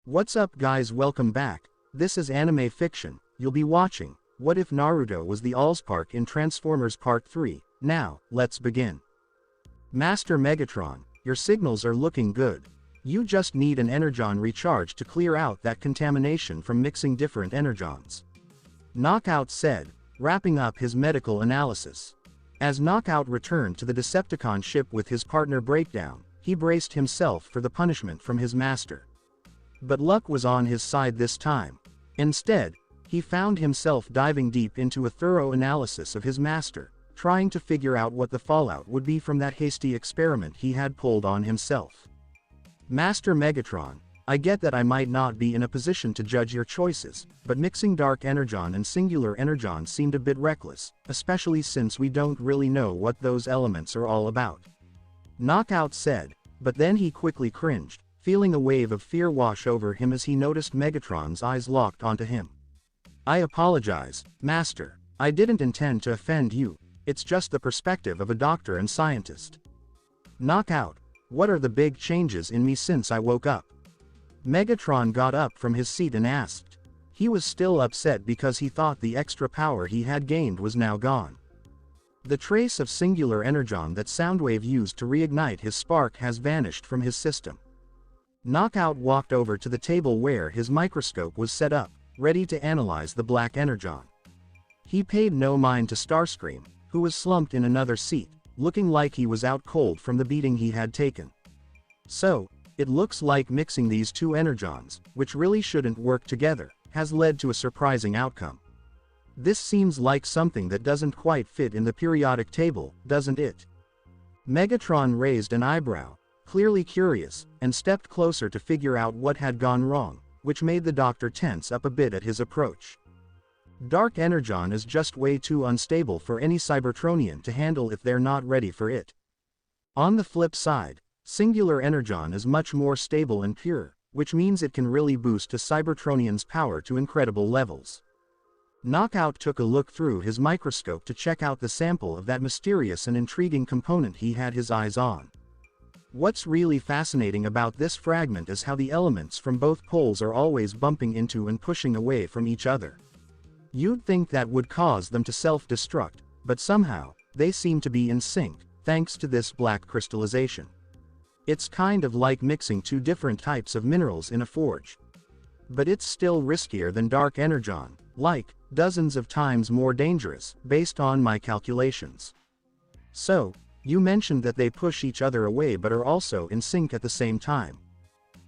What's up guys, welcome back. This is anime fiction. You'll be watching What If Naruto Was the Allspark in Transformers Part 3. Now, let's begin. Master Megatron, your signals are looking good. You just need an energon recharge to clear out that contamination from mixing different energons. Knockout said, wrapping up his medical analysis. As Knockout returned to the Decepticon ship with his partner Breakdown, he braced himself for the punishment from his master. But luck was on his side this time. Instead, he found himself diving deep into a thorough analysis of his master, trying to figure out what the fallout would be from that hasty experiment he had pulled on himself. Master Megatron, I get that I might not be in a position to judge your choices, but mixing Dark Energon and Singular Energon seemed a bit reckless, especially since we don't really know what those elements are all about. Knockout said, but then he quickly cringed, feeling a wave of fear wash over him as he noticed Megatron's eyes locked onto him. I apologize, Master. I didn't intend to offend you, it's just the perspective of a doctor and scientist. Knockout, what are the big changes in me since I woke up? Megatron got up from his seat and asked. He was still upset because he thought the extra power he had gained was now gone. The trace of Singular Energon that Soundwave used to reignite his spark has vanished from his system. Knockout walked over to the table where his microscope was set up, ready to analyze the black energon. He paid no mind to Starscream, who was slumped in another seat, looking like he was out cold from the beating he had taken. So, it looks like mixing these two energons, which really shouldn't work together, has led to a surprising outcome. This seems like something that doesn't quite fit in the periodic table, doesn't it? Megatron raised an eyebrow, clearly curious, and stepped closer to figure out what had gone wrong, which made the doctor tense up a bit at his approach. Dark Energon is just way too unstable for any Cybertronian to handle if they're not ready for it. On the flip side, Singular Energon is much more stable and pure, which means it can really boost a Cybertronian's power to incredible levels. Knockout took a look through his microscope to check out the sample of that mysterious and intriguing component he had his eyes on. What's really fascinating about this fragment is how the elements from both poles are always bumping into and pushing away from each other. You'd think that would cause them to self-destruct, but somehow, they seem to be in sync, thanks to this black crystallization. It's kind of like mixing two different types of minerals in a forge. But it's still riskier than Dark Energon, like, dozens of times more dangerous, based on my calculations. So, you mentioned that they push each other away but are also in sync at the same time.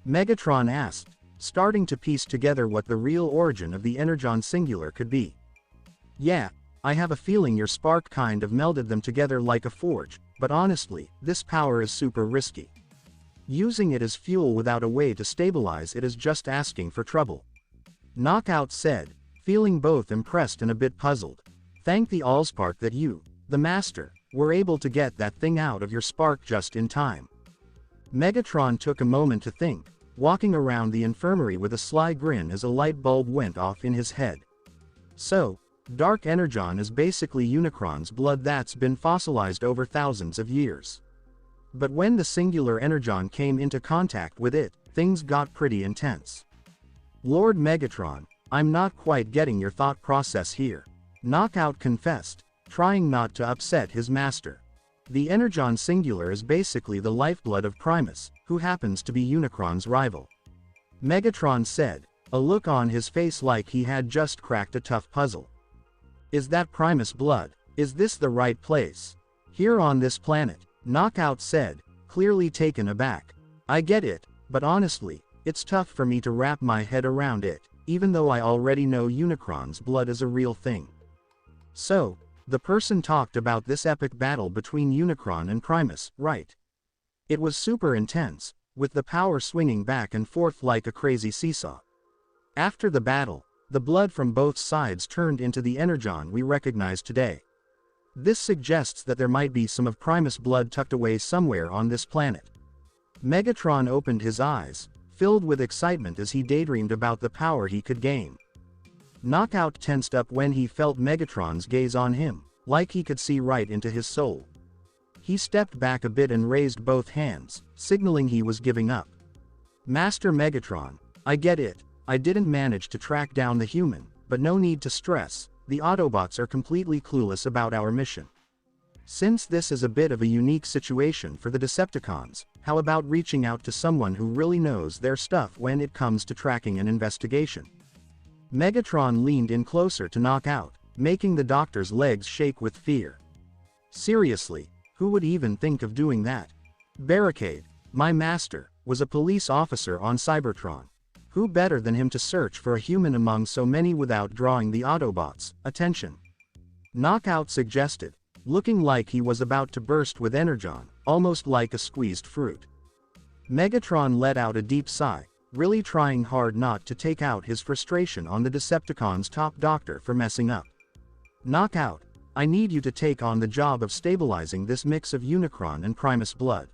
Megatron asked, starting to piece together what the real origin of the Energon Singular could be. Yeah, I have a feeling your spark kind of melded them together like a forge, but honestly, this power is super risky. Using it as fuel without a way to stabilize it is just asking for trouble. Knockout said, feeling both impressed and a bit puzzled. Thank the Allspark that you, the Master, were able to get that thing out of your spark just in time. Megatron took a moment to think, walking around the infirmary with a sly grin as a light bulb went off in his head. So, Dark Energon is basically Unicron's blood that's been fossilized over thousands of years. But when the Singular Energon came into contact with it, things got pretty intense. Lord Megatron, I'm not quite getting your thought process here. Knockout confessed, trying not to upset his master. The Energon Singular is basically the lifeblood of Primus, who happens to be Unicron's rival. Megatron said, a look on his face like he had just cracked a tough puzzle. Is that Primus blood? Is this the right place? Here on this planet, Knockout said, clearly taken aback. I get it, but honestly, it's tough for me to wrap my head around it, even though I already know Unicron's blood is a real thing. So, the person talked about this epic battle between Unicron and Primus, right? It was super intense, with the power swinging back and forth like a crazy seesaw. After the battle, the blood from both sides turned into the Energon we recognize today. This suggests that there might be some of Primus' blood tucked away somewhere on this planet. Megatron opened his eyes, filled with excitement as he daydreamed about the power he could gain. Knockout tensed up when he felt Megatron's gaze on him, like he could see right into his soul. He stepped back a bit and raised both hands, signaling he was giving up. Master Megatron, I get it, I didn't manage to track down the human, but no need to stress, the Autobots are completely clueless about our mission. Since this is a bit of a unique situation for the Decepticons, how about reaching out to someone who really knows their stuff when it comes to tracking an investigation? Megatron leaned in closer to Knockout, making the doctor's legs shake with fear. Seriously, who would even think of doing that? Barricade, my master, was a police officer on Cybertron. Who better than him to search for a human among so many without drawing the Autobots' attention? Knockout suggested, looking like he was about to burst with energon, almost like a squeezed fruit. Megatron let out a deep sigh, really trying hard not to take out his frustration on the Decepticons' top doctor for messing up. Knockout, I need you to take on the job of stabilizing this mix of Unicron and Primus blood.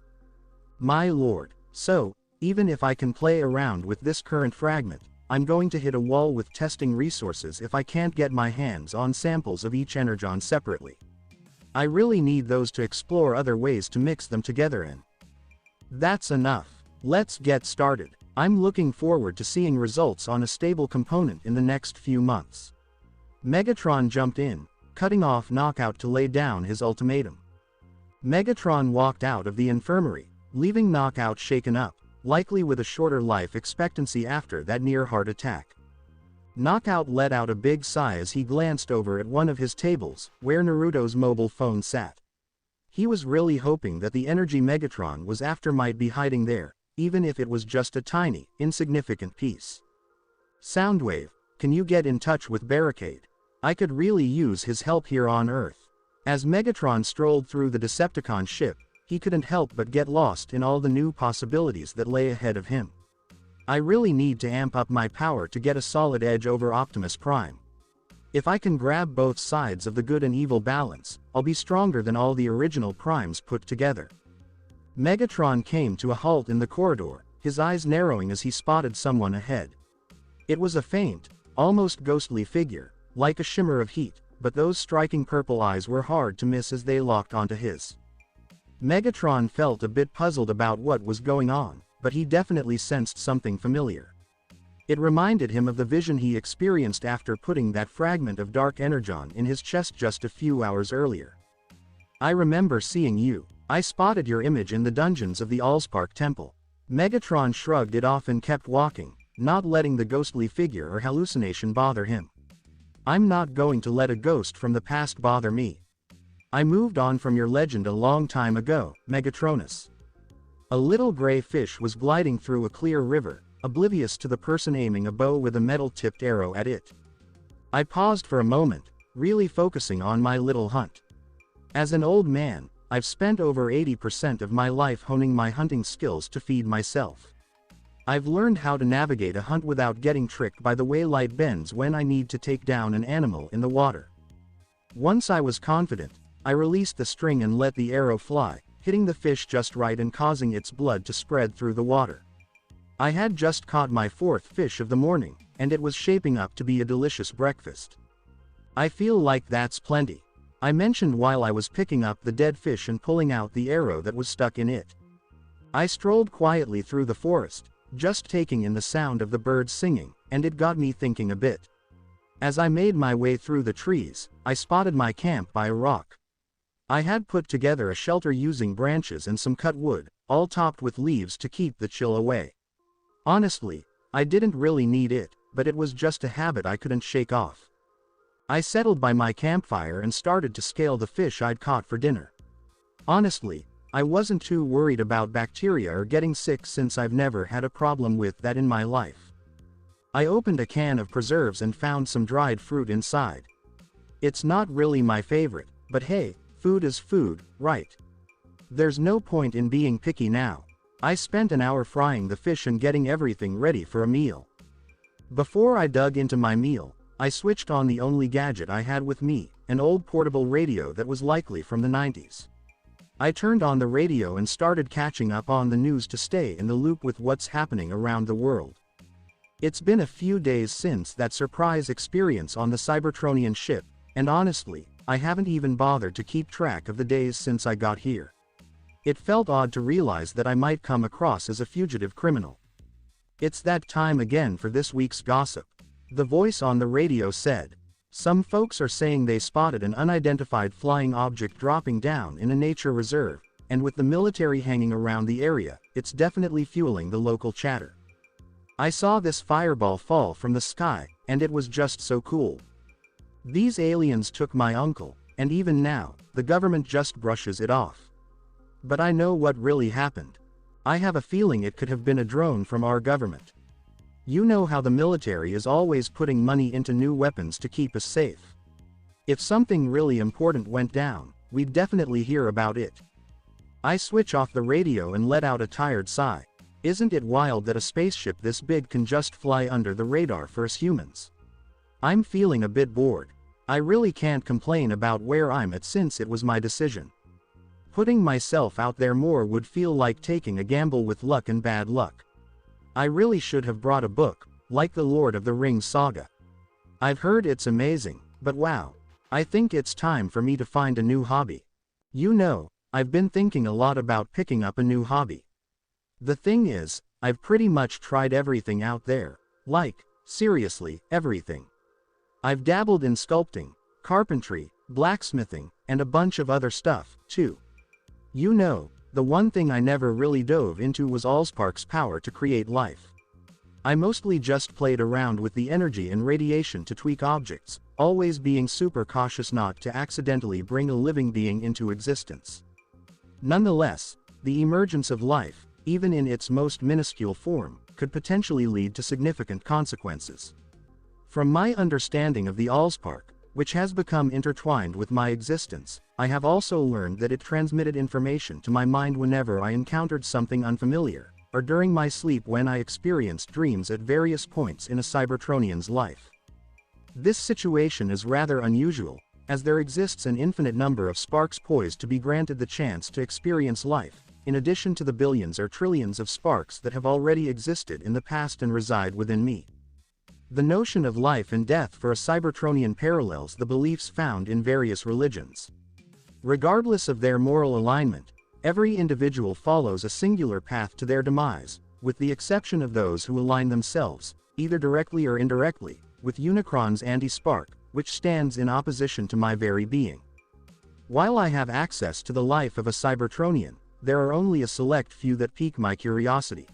My lord, so, even if I can play around with this current fragment, I'm going to hit a wall with testing resources if I can't get my hands on samples of each energon separately. I really need those to explore other ways to mix them together in. That's enough. Let's get started. I'm looking forward to seeing results on a stable component in the next few months. Megatron jumped in, cutting off Knockout to lay down his ultimatum. Megatron walked out of the infirmary, leaving Knockout shaken up, likely with a shorter life expectancy after that near-heart attack. Knockout let out a big sigh as he glanced over at one of his tables, where Naruto's mobile phone sat. He was really hoping that the energy Megatron was after might be hiding there, even if it was just a tiny, insignificant piece. Soundwave, can you get in touch with Barricade? I could really use his help here on Earth. As Megatron strolled through the Decepticon ship, he couldn't help but get lost in all the new possibilities that lay ahead of him. I really need to amp up my power to get a solid edge over Optimus Prime. If I can grab both sides of the good and evil balance, I'll be stronger than all the original Primes put together. Megatron came to a halt in the corridor, his eyes narrowing as he spotted someone ahead. It was a faint, almost ghostly figure, like a shimmer of heat, but those striking purple eyes were hard to miss as they locked onto his. Megatron felt a bit puzzled about what was going on, but he definitely sensed something familiar. It reminded him of the vision he experienced after putting that fragment of dark energon in his chest just a few hours earlier. I remember seeing you. I spotted your image in the dungeons of the Allspark temple. Megatron shrugged it off and kept walking, not letting the ghostly figure or hallucination bother him. I'm not going to let a ghost from the past bother me. I moved on from your legend a long time ago, Megatronus. A little gray fish was gliding through a clear river, oblivious to the person aiming a bow with a metal-tipped arrow at it. I paused for a moment, really focusing on my little hunt. As an old man, I've spent over 80% of my life honing my hunting skills to feed myself. I've learned how to navigate a hunt without getting tricked by the way light bends when I need to take down an animal in the water. Once I was confident, I released the string and let the arrow fly, hitting the fish just right and causing its blood to spread through the water. I had just caught my fourth fish of the morning, and it was shaping up to be a delicious breakfast. I feel like that's plenty, I mentioned while I was picking up the dead fish and pulling out the arrow that was stuck in it. I strolled quietly through the forest, just taking in the sound of the birds singing, and it got me thinking a bit. As I made my way through the trees, I spotted my camp by a rock. I had put together a shelter using branches and some cut wood, all topped with leaves to keep the chill away. Honestly, I didn't really need it, but it was just a habit I couldn't shake off. I settled by my campfire and started to scale the fish I'd caught for dinner. Honestly, I wasn't too worried about bacteria or getting sick since I've never had a problem with that in my life. I opened a can of preserves and found some dried fruit inside. It's not really my favorite, but hey, food is food, right? There's no point in being picky now. I spent an hour frying the fish and getting everything ready for a meal. Before I dug into my meal, I switched on the only gadget I had with me, an old portable radio that was likely from the 90s. I turned on the radio and started catching up on the news to stay in the loop with what's happening around the world. It's been a few days since that surprise experience on the Cybertronian ship, and honestly, I haven't even bothered to keep track of the days since I got here. It felt odd to realize that I might come across as a fugitive criminal. It's that time again for this week's gossip. The voice on the radio said, "Some folks are saying they spotted an unidentified flying object dropping down in a nature reserve, and with the military hanging around the area, it's definitely fueling the local chatter. I saw this fireball fall from the sky, and it was just so cool. These aliens took my uncle, and even now, the government just brushes it off. But I know what really happened. I have a feeling it could have been a drone from our government. You know how the military is always putting money into new weapons to keep us safe. If something really important went down, we'd definitely hear about it." I switch off the radio and let out a tired sigh. Isn't it wild that a spaceship this big can just fly under the radar for us humans? I'm feeling a bit bored. I really can't complain about where I'm at since it was my decision. Putting myself out there more would feel like taking a gamble with luck and bad luck. I really should have brought a book, like the Lord of the Rings saga. I've heard it's amazing, but wow. I think it's time for me to find a new hobby. You know, I've been thinking a lot about picking up a new hobby. The thing is, I've pretty much tried everything out there. Like, seriously, everything. I've dabbled in sculpting, carpentry, blacksmithing, and a bunch of other stuff, too. You know, the one thing I never really dove into was Allspark's power to create life. I mostly just played around with the energy and radiation to tweak objects, always being super cautious not to accidentally bring a living being into existence. Nonetheless, the emergence of life, even in its most minuscule form, could potentially lead to significant consequences. From my understanding of the Allspark, which has become intertwined with my existence, I have also learned that it transmitted information to my mind whenever I encountered something unfamiliar, or during my sleep when I experienced dreams at various points in a Cybertronian's life. This situation is rather unusual, as there exists an infinite number of sparks poised to be granted the chance to experience life, in addition to the billions or trillions of sparks that have already existed in the past and reside within me. The notion of life and death for a Cybertronian parallels the beliefs found in various religions. Regardless of their moral alignment, every individual follows a singular path to their demise, with the exception of those who align themselves, either directly or indirectly, with Unicron's anti-spark, which stands in opposition to my very being. While I have access to the life of a Cybertronian, there are only a select few that pique my curiosity.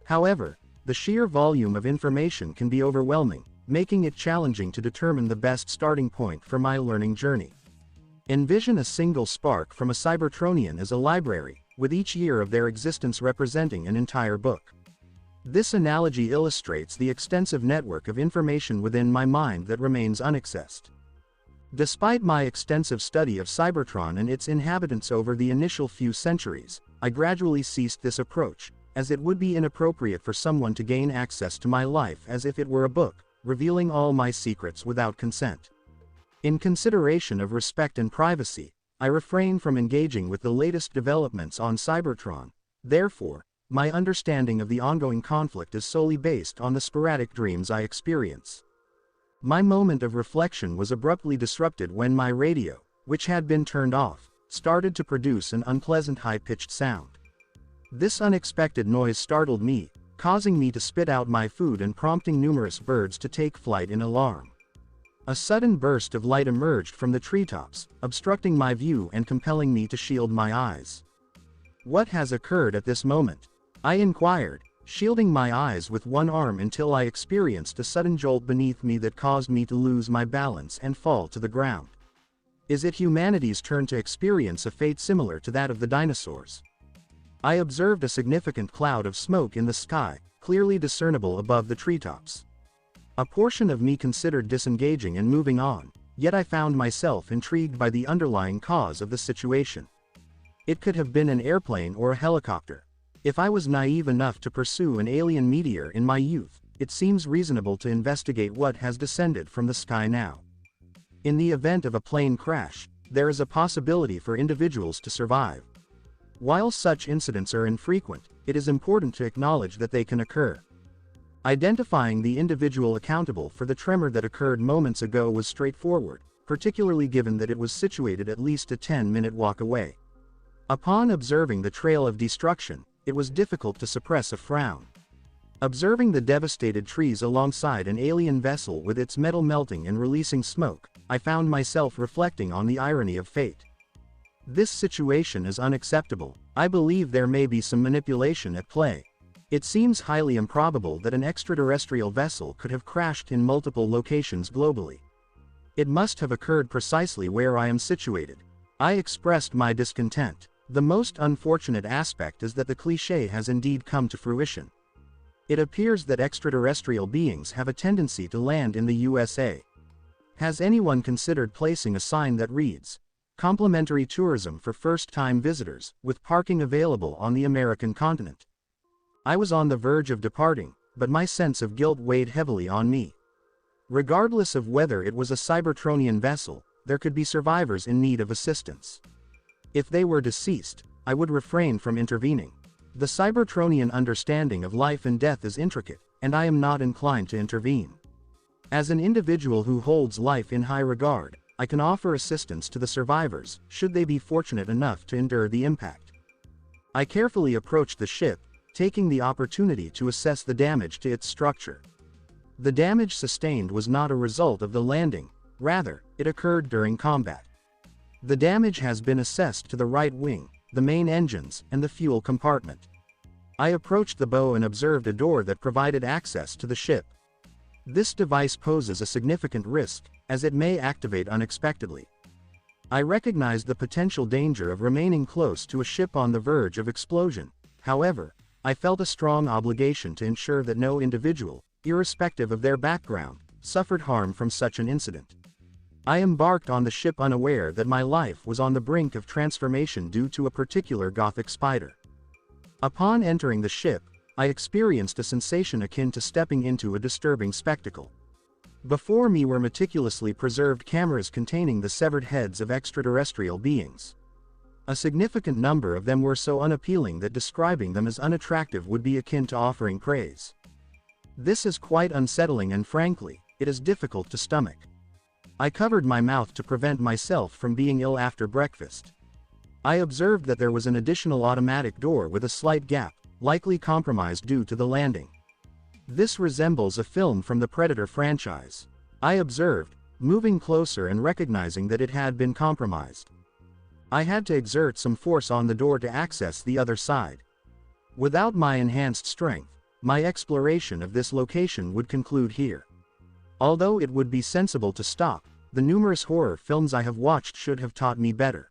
However, the sheer volume of information can be overwhelming, making it challenging to determine the best starting point for my learning journey. Envision a single spark from a Cybertronian as a library, with each year of their existence representing an entire book. This analogy illustrates the extensive network of information within my mind that remains unaccessed. Despite my extensive study of Cybertron and its inhabitants over the initial few centuries, I gradually ceased this approach, as it would be inappropriate for someone to gain access to my life as if it were a book, revealing all my secrets without consent. In consideration of respect and privacy, I refrain from engaging with the latest developments on Cybertron. Therefore, my understanding of the ongoing conflict is solely based on the sporadic dreams I experience. My moment of reflection was abruptly disrupted when my radio, which had been turned off, started to produce an unpleasant high-pitched sound. This unexpected noise startled me, causing me to spit out my food and prompting numerous birds to take flight in alarm. A sudden burst of light emerged from the treetops, obstructing my view and compelling me to shield my eyes. "What has occurred at this moment?" I inquired, shielding my eyes with one arm until I experienced a sudden jolt beneath me that caused me to lose my balance and fall to the ground. Is it humanity's turn to experience a fate similar to that of the dinosaurs? I observed a significant cloud of smoke in the sky, clearly discernible above the treetops. A portion of me considered disengaging and moving on, yet I found myself intrigued by the underlying cause of the situation. It could have been an airplane or a helicopter. If I was naive enough to pursue an alien meteor in my youth, it seems reasonable to investigate what has descended from the sky now. In the event of a plane crash, there is a possibility for individuals to survive. While such incidents are infrequent, it is important to acknowledge that they can occur. Identifying the individual accountable for the tremor that occurred moments ago was straightforward, particularly given that it was situated at least a 10-minute walk away. Upon observing the trail of destruction, it was difficult to suppress a frown. Observing the devastated trees alongside an alien vessel with its metal melting and releasing smoke, I found myself reflecting on the irony of fate. This situation is unacceptable. I believe there may be some manipulation at play. It seems highly improbable that an extraterrestrial vessel could have crashed in multiple locations globally. It must have occurred precisely where I am situated. I expressed my discontent. The most unfortunate aspect is that the cliché has indeed come to fruition. It appears that extraterrestrial beings have a tendency to land in the USA. Has anyone considered placing a sign that reads, "Complimentary tourism for first-time visitors, with parking available on the American continent"? I was on the verge of departing, but my sense of guilt weighed heavily on me. Regardless of whether it was a Cybertronian vessel, there could be survivors in need of assistance. If they were deceased, I would refrain from intervening. The Cybertronian understanding of life and death is intricate, and I am not inclined to intervene. As an individual who holds life in high regard, I can offer assistance to the survivors, should they be fortunate enough to endure the impact. I carefully approached the ship, taking the opportunity to assess the damage to its structure. The damage sustained was not a result of the landing, rather, it occurred during combat. The damage has been assessed to the right wing, the main engines, and the fuel compartment. I approached the bow and observed a door that provided access to the ship. This device poses a significant risk, as it may activate unexpectedly. I recognized the potential danger of remaining close to a ship on the verge of explosion. However, I felt a strong obligation to ensure that no individual, irrespective of their background, suffered harm from such an incident. I embarked on the ship unaware that my life was on the brink of transformation due to a particular gothic spider. Upon entering the ship, I experienced a sensation akin to stepping into a disturbing spectacle. Before me were meticulously preserved cameras containing the severed heads of extraterrestrial beings. A significant number of them were so unappealing that describing them as unattractive would be akin to offering praise. This is quite unsettling and frankly, it is difficult to stomach. I covered my mouth to prevent myself from being ill after breakfast. I observed that there was an additional automatic door with a slight gap, likely compromised due to the landing. This resembles a film from the Predator franchise. I observed, moving closer and recognizing that it had been compromised. I had to exert some force on the door to access the other side. Without my enhanced strength, my exploration of this location would conclude here. Although it would be sensible to stop, the numerous horror films I have watched should have taught me better.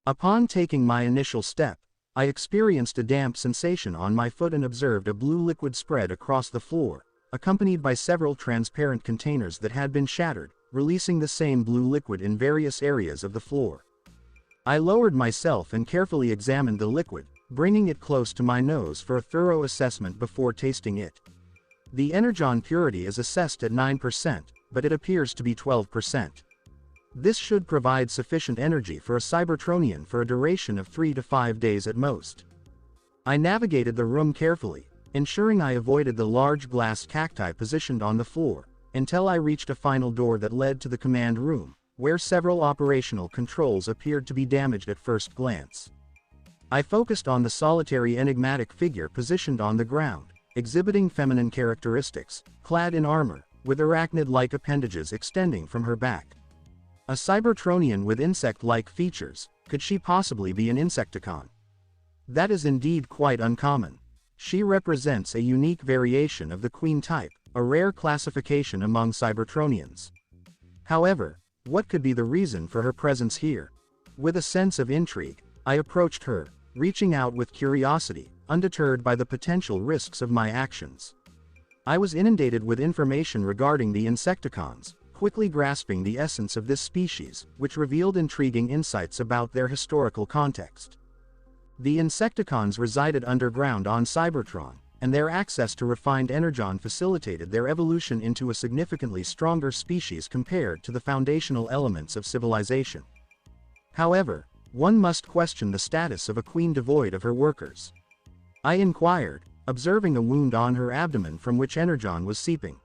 Upon taking my initial step, I experienced a damp sensation on my foot and observed a blue liquid spread across the floor, accompanied by several transparent containers that had been shattered, releasing the same blue liquid in various areas of the floor. I lowered myself and carefully examined the liquid, bringing it close to my nose for a thorough assessment before tasting it. The energon purity is assessed at 9%, but it appears to be 12%. This should provide sufficient energy for a Cybertronian for a duration of 3 to 5 days at most. I navigated the room carefully, ensuring I avoided the large glass cacti positioned on the floor, until I reached a final door that led to the command room, where several operational controls appeared to be damaged at first glance. I focused on the solitary enigmatic figure positioned on the ground, exhibiting feminine characteristics, clad in armor, with arachnid-like appendages extending from her back. A Cybertronian with insect-like features, could she possibly be an Insecticon? That is indeed quite uncommon. She represents a unique variation of the Queen type, a rare classification among Cybertronians. However, what could be the reason for her presence here? With a sense of intrigue, I approached her, reaching out with curiosity, undeterred by the potential risks of my actions. I was inundated with information regarding the Insecticons, quickly grasping the essence of this species, which revealed intriguing insights about their historical context. The Insecticons resided underground on Cybertron, and their access to refined energon facilitated their evolution into a significantly stronger species compared to the foundational elements of civilization. However, one must question the status of a queen devoid of her workers. I inquired, observing a wound on her abdomen from which energon was seeping.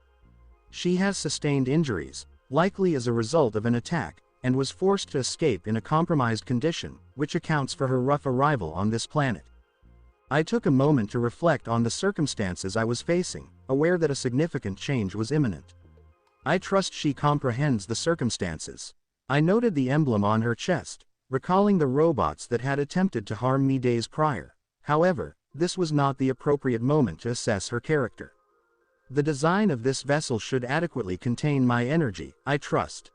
She has sustained injuries, likely as a result of an attack, and was forced to escape in a compromised condition, which accounts for her rough arrival on this planet. I took a moment to reflect on the circumstances I was facing, aware that a significant change was imminent. I trust she comprehends the circumstances. I noted the emblem on her chest, recalling the robots that had attempted to harm me days prior. However, this was not the appropriate moment to assess her character. The design of this vessel should adequately contain my energy, I trust.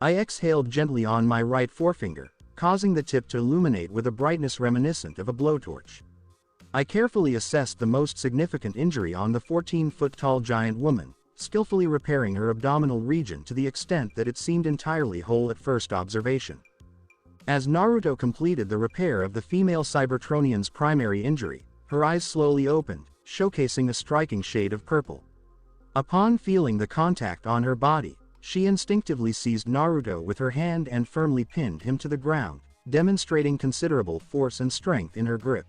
I exhaled gently on my right forefinger, causing the tip to illuminate with a brightness reminiscent of a blowtorch. I carefully assessed the most significant injury on the 14-foot-tall giant woman, skillfully repairing her abdominal region to the extent that it seemed entirely whole at first observation. As Naruto completed the repair of the female Cybertronian's primary injury, her eyes slowly opened, showcasing a striking shade of purple. Upon feeling the contact on her body, she instinctively seized Naruto with her hand and firmly pinned him to the ground, demonstrating considerable force and strength in her grip.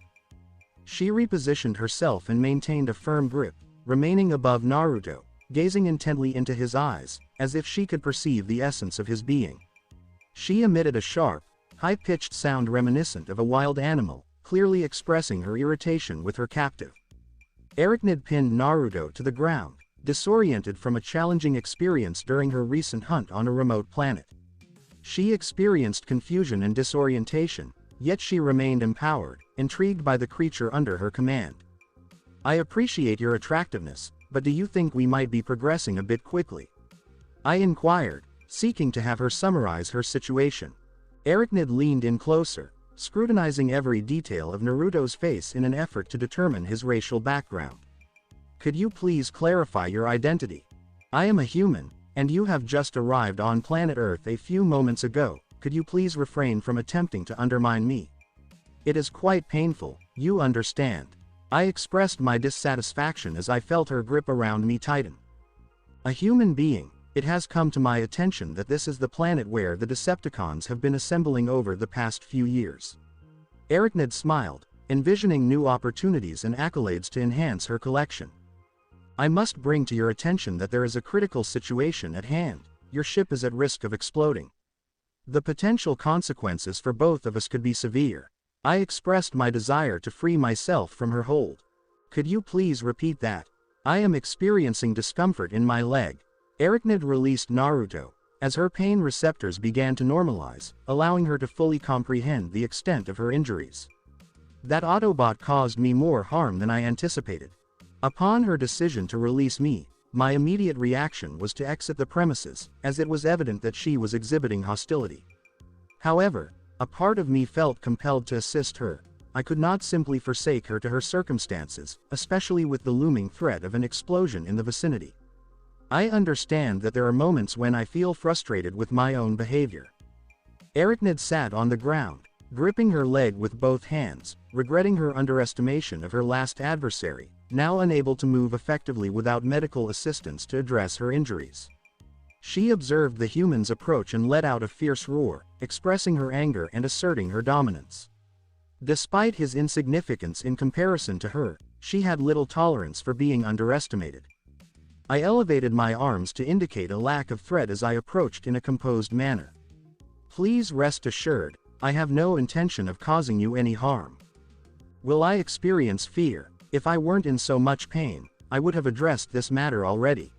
She repositioned herself and maintained a firm grip, remaining above Naruto, gazing intently into his eyes, as if she could perceive the essence of his being. She emitted a sharp, high-pitched sound reminiscent of a wild animal, clearly expressing her irritation with her captive. Arachnid pinned Naruto to the ground, disoriented from a challenging experience during her recent hunt on a remote planet. She experienced confusion and disorientation, yet she remained empowered, intrigued by the creature under her command. I appreciate your attractiveness, but do you think we might be progressing a bit quickly? I inquired, seeking to have her summarize her situation. Arachnid leaned in closer, scrutinizing every detail of Naruto's face in an effort to determine his racial background. Could you please clarify your identity? I am a human, and you have just arrived on planet Earth a few moments ago. Could you please refrain from attempting to undermine me? It is quite painful, you understand. I expressed my dissatisfaction as I felt her grip around me tighten. A human being, it has come to my attention that this is the planet where the Decepticons have been assembling over the past few years. Arachnid smiled, envisioning new opportunities and accolades to enhance her collection. I must bring to your attention that there is a critical situation at hand. Your ship is at risk of exploding. The potential consequences for both of us could be severe. I expressed my desire to free myself from her hold. Could you please repeat that? I am experiencing discomfort in my leg. Arachnid released Naruto, as her pain receptors began to normalize, allowing her to fully comprehend the extent of her injuries. That Autobot caused me more harm than I anticipated. Upon her decision to release me, my immediate reaction was to exit the premises, as it was evident that she was exhibiting hostility. However, a part of me felt compelled to assist her. I could not simply forsake her to her circumstances, especially with the looming threat of an explosion in the vicinity. I understand that there are moments when I feel frustrated with my own behavior. Arachnid sat on the ground, gripping her leg with both hands, regretting her underestimation of her last adversary, now unable to move effectively without medical assistance to address her injuries. She observed the human's approach and let out a fierce roar, expressing her anger and asserting her dominance. Despite his insignificance in comparison to her, she had little tolerance for being underestimated. I elevated my arms to indicate a lack of threat as I approached in a composed manner. Please rest assured, I have no intention of causing you any harm. Will I experience fear? If I weren't in so much pain, I would have addressed this matter already.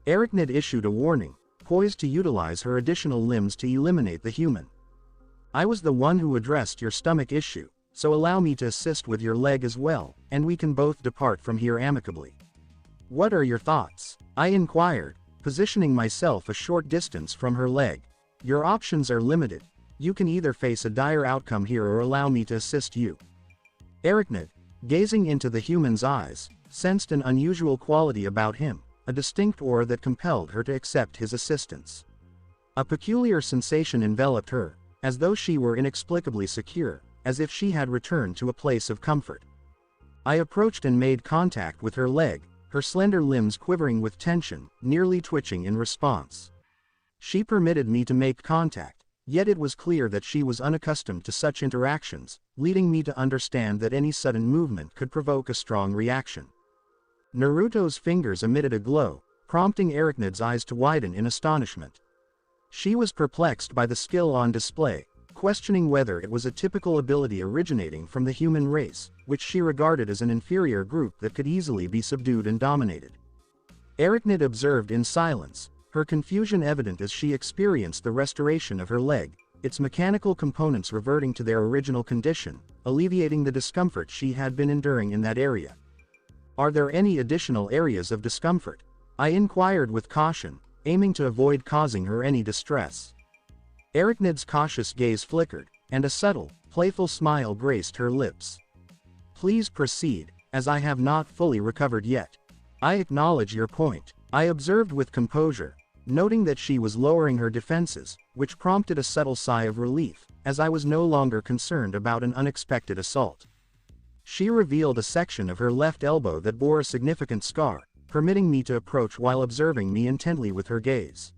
Arachnid issued a warning, poised to utilize her additional limbs to eliminate the human. I was the one who addressed your stomach issue, so allow me to assist with your leg as well, and we can both depart from here amicably. What are your thoughts? I inquired, positioning myself a short distance from her leg. Your options are limited. You can either face a dire outcome here or allow me to assist you. Arachnid, gazing into the human's eyes, sensed an unusual quality about him, a distinct aura that compelled her to accept his assistance. A peculiar sensation enveloped her, as though she were inexplicably secure, as if she had returned to a place of comfort. I approached and made contact with her leg, her slender limbs quivering with tension, nearly twitching in response. She permitted me to make contact, yet it was clear that she was unaccustomed to such interactions, leading me to understand that any sudden movement could provoke a strong reaction. Naruto's fingers emitted a glow, prompting Arachnid's eyes to widen in astonishment. She was perplexed by the skill on display, questioning whether it was a typical ability originating from the human race, which she regarded as an inferior group that could easily be subdued and dominated. Arachnid observed in silence, her confusion evident as she experienced the restoration of her leg, its mechanical components reverting to their original condition, alleviating the discomfort she had been enduring in that area. "Are there any additional areas of discomfort?" I inquired with caution, aiming to avoid causing her any distress. Arachnid's cautious gaze flickered, and a subtle, playful smile graced her lips. "Please proceed, as I have not fully recovered yet." "I acknowledge your point," I observed with composure, noting that she was lowering her defenses, which prompted a subtle sigh of relief, as I was no longer concerned about an unexpected assault. She revealed a section of her left elbow that bore a significant scar, permitting me to approach while observing me intently with her gaze.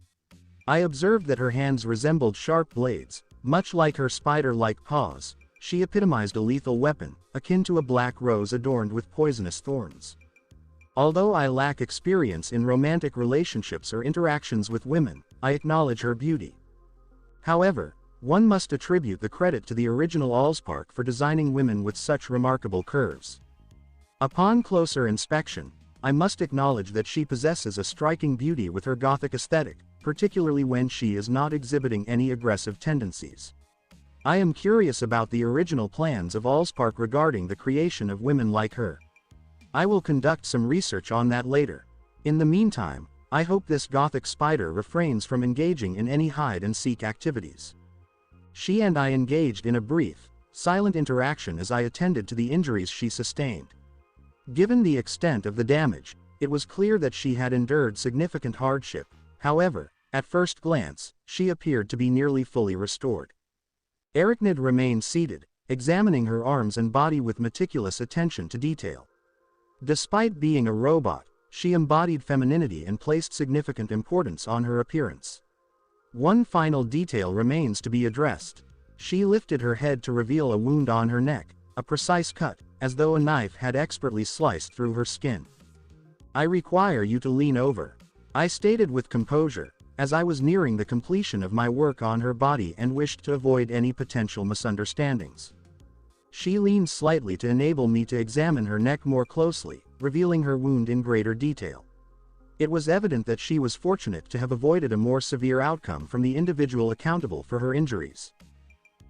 I observed that her hands resembled sharp blades, much like her spider-like paws. She epitomized a lethal weapon, akin to a black rose adorned with poisonous thorns. Although I lack experience in romantic relationships or interactions with women, I acknowledge her beauty. However, one must attribute the credit to the original Allspark for designing women with such remarkable curves. Upon closer inspection, I must acknowledge that she possesses a striking beauty with her gothic aesthetic, particularly when she is not exhibiting any aggressive tendencies. I am curious about the original plans of Allspark regarding the creation of women like her. I will conduct some research on that later. In the meantime, I hope this gothic spider refrains from engaging in any hide-and-seek activities. She and I engaged in a brief, silent interaction as I attended to the injuries she sustained. Given the extent of the damage, it was clear that she had endured significant hardship. However, at first glance, she appeared to be nearly fully restored. Arachnid remained seated, examining her arms and body with meticulous attention to detail. Despite being a robot, she embodied femininity and placed significant importance on her appearance. One final detail remains to be addressed. She lifted her head to reveal a wound on her neck, a precise cut, as though a knife had expertly sliced through her skin. "I require you to lean over," I stated with composure, as I was nearing the completion of my work on her body and wished to avoid any potential misunderstandings. She leaned slightly to enable me to examine her neck more closely, revealing her wound in greater detail. It was evident that she was fortunate to have avoided a more severe outcome from the individual accountable for her injuries.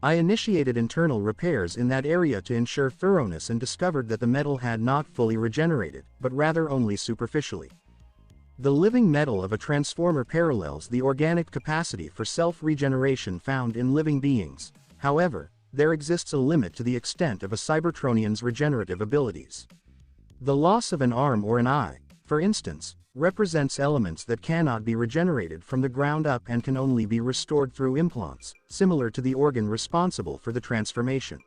I initiated internal repairs in that area to ensure thoroughness and discovered that the metal had not fully regenerated, but rather only superficially. The living metal of a transformer parallels the organic capacity for self-regeneration found in living beings. However, there exists a limit to the extent of a Cybertronian's regenerative abilities. The loss of an arm or an eye, for instance, represents elements that cannot be regenerated from the ground up and can only be restored through implants, similar to the organ responsible for the transformation.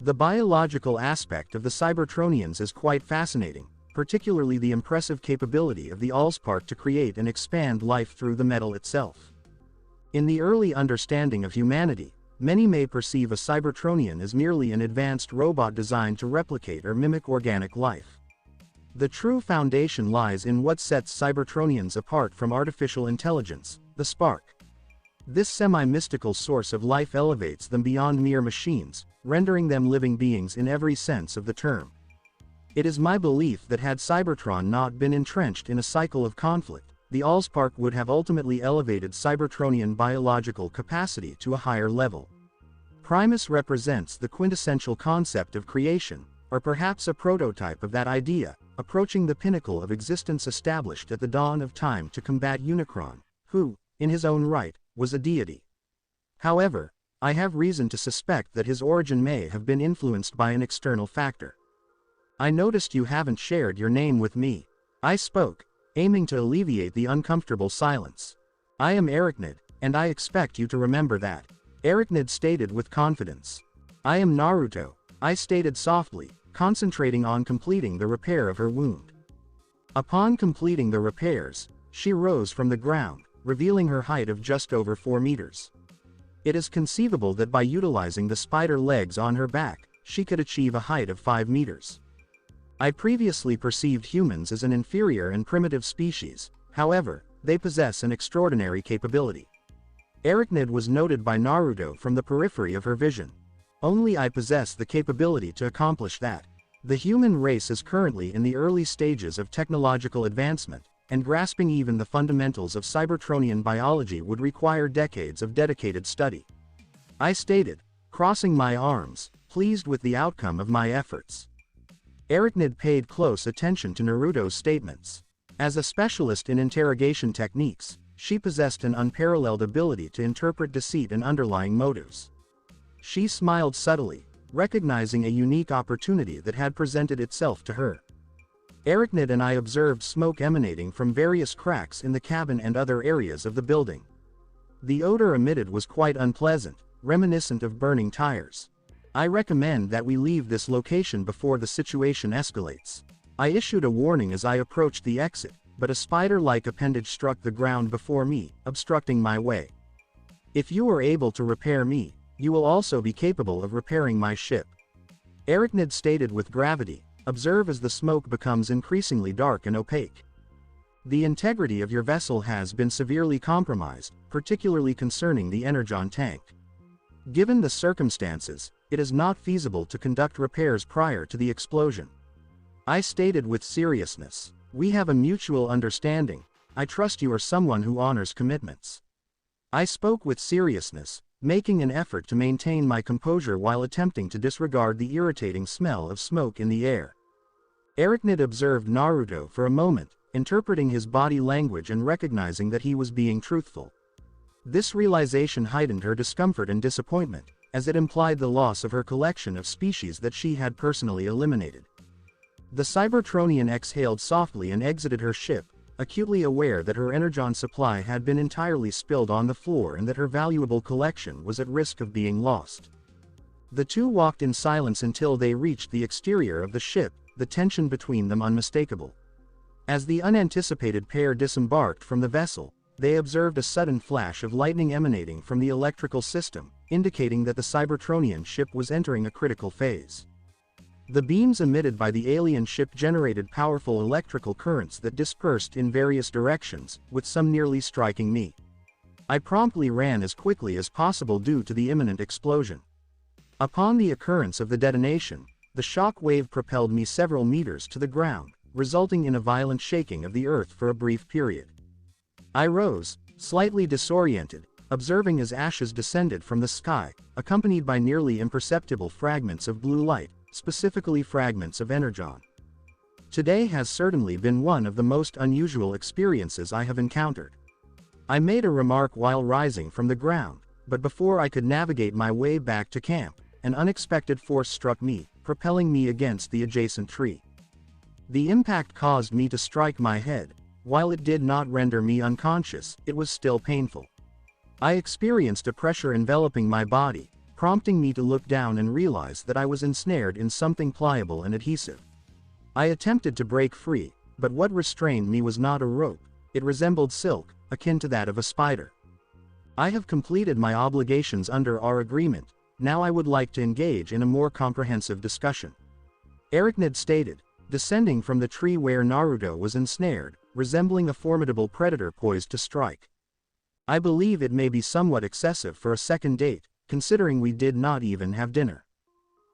The biological aspect of the Cybertronians is quite fascinating, particularly the impressive capability of the Allspark to create and expand life through the metal itself. In the early understanding of humanity, many may perceive a Cybertronian as merely an advanced robot designed to replicate or mimic organic life. The true foundation lies in what sets Cybertronians apart from artificial intelligence, the spark. This semi-mystical source of life elevates them beyond mere machines, rendering them living beings in every sense of the term. It is my belief that had Cybertron not been entrenched in a cycle of conflict, the Allspark would have ultimately elevated Cybertronian biological capacity to a higher level. Primus represents the quintessential concept of creation, or perhaps a prototype of that idea, approaching the pinnacle of existence established at the dawn of time to combat Unicron, who, in his own right, was a deity. However, I have reason to suspect that his origin may have been influenced by an external factor. "I noticed you haven't shared your name with me," I spoke, aiming to alleviate the uncomfortable silence. "I am Arachnid, and I expect you to remember that," Arachnid stated with confidence. "I am Naruto," I stated softly, concentrating on completing the repair of her wound. Upon completing the repairs, she rose from the ground, revealing her height of just over 4 meters. It is conceivable that by utilizing the spider legs on her back, she could achieve a height of 5 meters. I previously perceived humans as an inferior and primitive species. However, they possess an extraordinary capability. Arachnid was noted by Naruto from the periphery of her vision. Only I possess the capability to accomplish that. The human race is currently in the early stages of technological advancement, and grasping even the fundamentals of Cybertronian biology would require decades of dedicated study. I stated, crossing my arms, pleased with the outcome of my efforts. Arachnid paid close attention to Naruto's statements. As a specialist in interrogation techniques, she possessed an unparalleled ability to interpret deceit and underlying motives. She smiled subtly, recognizing a unique opportunity that had presented itself to her. Arachnid and I observed smoke emanating from various cracks in the cabin and other areas of the building. The odor emitted was quite unpleasant, reminiscent of burning tires. I recommend that we leave this location before the situation escalates. I issued a warning as I approached the exit, but a spider-like appendage struck the ground before me, obstructing my way. If you are able to repair me, you will also be capable of repairing my ship. Arachnid stated with gravity, observe as the smoke becomes increasingly dark and opaque. The integrity of your vessel has been severely compromised, particularly concerning the energon tank. Given the circumstances, it is not feasible to conduct repairs prior to the explosion. I stated with seriousness, we have a mutual understanding. I trust you are someone who honors commitments. I spoke with seriousness, making an effort to maintain my composure while attempting to disregard the irritating smell of smoke in the air. Arachnid observed Naruto for a moment, interpreting his body language and recognizing that he was being truthful. This realization heightened her discomfort and disappointment, as it implied the loss of her collection of species that she had personally eliminated. The Cybertronian exhaled softly and exited her ship, acutely aware that her energon supply had been entirely spilled on the floor and that her valuable collection was at risk of being lost. The two walked in silence until they reached the exterior of the ship, the tension between them unmistakable. As the unanticipated pair disembarked from the vessel, they observed a sudden flash of lightning emanating from the electrical system, indicating that the Cybertronian ship was entering a critical phase. The beams emitted by the alien ship generated powerful electrical currents that dispersed in various directions, with some nearly striking me. I promptly ran as quickly as possible due to the imminent explosion. Upon the occurrence of the detonation, the shock wave propelled me several meters to the ground, resulting in a violent shaking of the earth for a brief period. I rose, slightly disoriented, observing as ashes descended from the sky, accompanied by nearly imperceptible fragments of blue light, specifically fragments of energon. Today has certainly been one of the most unusual experiences I have encountered. I made a remark while rising from the ground, but before I could navigate my way back to camp, an unexpected force struck me, propelling me against the adjacent tree. The impact caused me to strike my head. While it did not render me unconscious, it was still painful. I experienced a pressure enveloping my body, prompting me to look down and realize that I was ensnared in something pliable and adhesive. I attempted to break free, but what restrained me was not a rope, it resembled silk, akin to that of a spider. I have completed my obligations under our agreement, now I would like to engage in a more comprehensive discussion. Arachnid stated, descending from the tree where Naruto was ensnared, resembling a formidable predator poised to strike. I believe it may be somewhat excessive for a second date, considering we did not even have dinner.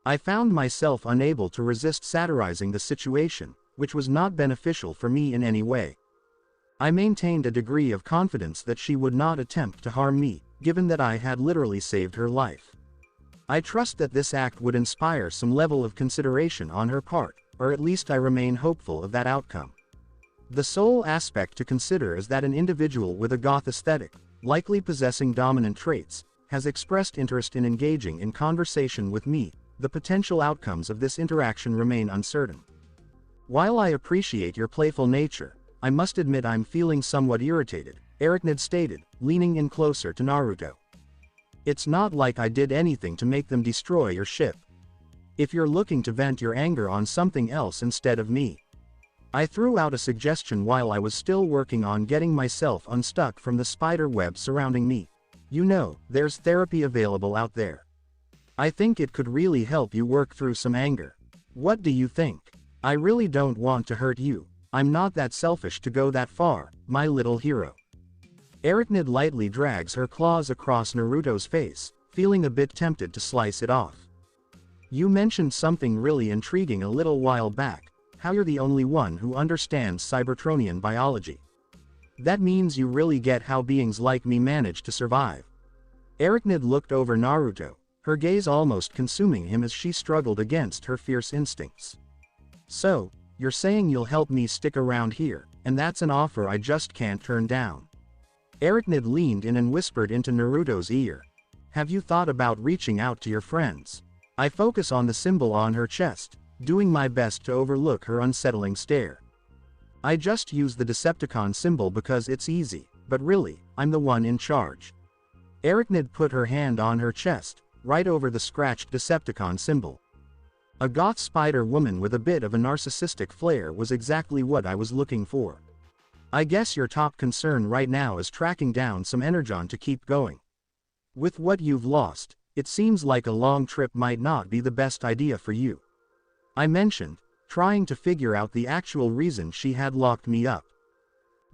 I found myself unable to resist satirizing the situation, which was not beneficial for me in any way. I maintained a degree of confidence that she would not attempt to harm me, given that I had literally saved her life. I trust that this act would inspire some level of consideration on her part, or at least I remain hopeful of that outcome. The sole aspect to consider is that an individual with a goth aesthetic, likely possessing dominant traits, has expressed interest in engaging in conversation with me. The potential outcomes of this interaction remain uncertain. While I appreciate your playful nature, I must admit I'm feeling somewhat irritated, Arachnid stated, leaning in closer to Naruto. It's not like I did anything to make them destroy your ship. If you're looking to vent your anger on something else instead of me. I threw out a suggestion while I was still working on getting myself unstuck from the spider web surrounding me. You know, there's therapy available out there. I think it could really help you work through some anger. What do you think? I really don't want to hurt you. I'm not that selfish to go that far, my little hero. Arachnid lightly drags her claws across Naruto's face, feeling a bit tempted to slice it off. You mentioned something really intriguing a little while back, how you're the only one who understands Cybertronian biology. That means you really get how beings like me manage to survive. Arachnid looked over Naruto, her gaze almost consuming him as she struggled against her fierce instincts. So, you're saying you'll help me stick around here, and that's an offer I just can't turn down. Arachnid leaned in and whispered into Naruto's ear. Have you thought about reaching out to your friends? I focus on the symbol on her chest, doing my best to overlook her unsettling stare. I just use the Decepticon symbol because it's easy, but really, I'm the one in charge. Arachnid put her hand on her chest, right over the scratched Decepticon symbol. A goth spider woman with a bit of a narcissistic flair was exactly what I was looking for. I guess your top concern right now is tracking down some energon to keep going. With what you've lost, it seems like a long trip might not be the best idea for you. I mentioned, trying to figure out the actual reason she had locked me up.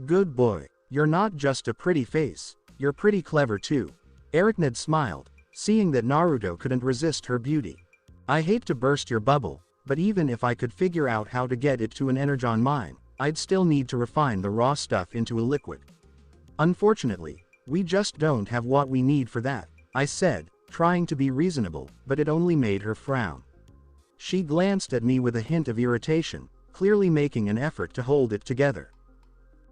Good boy, you're not just a pretty face, you're pretty clever too. Arachnid smiled, seeing that Naruto couldn't resist her beauty. I hate to burst your bubble, but even if I could figure out how to get it to an energon mine, I'd still need to refine the raw stuff into a liquid. Unfortunately, we just don't have what we need for that, I said, trying to be reasonable, but it only made her frown. She glanced at me with a hint of irritation, clearly making an effort to hold it together.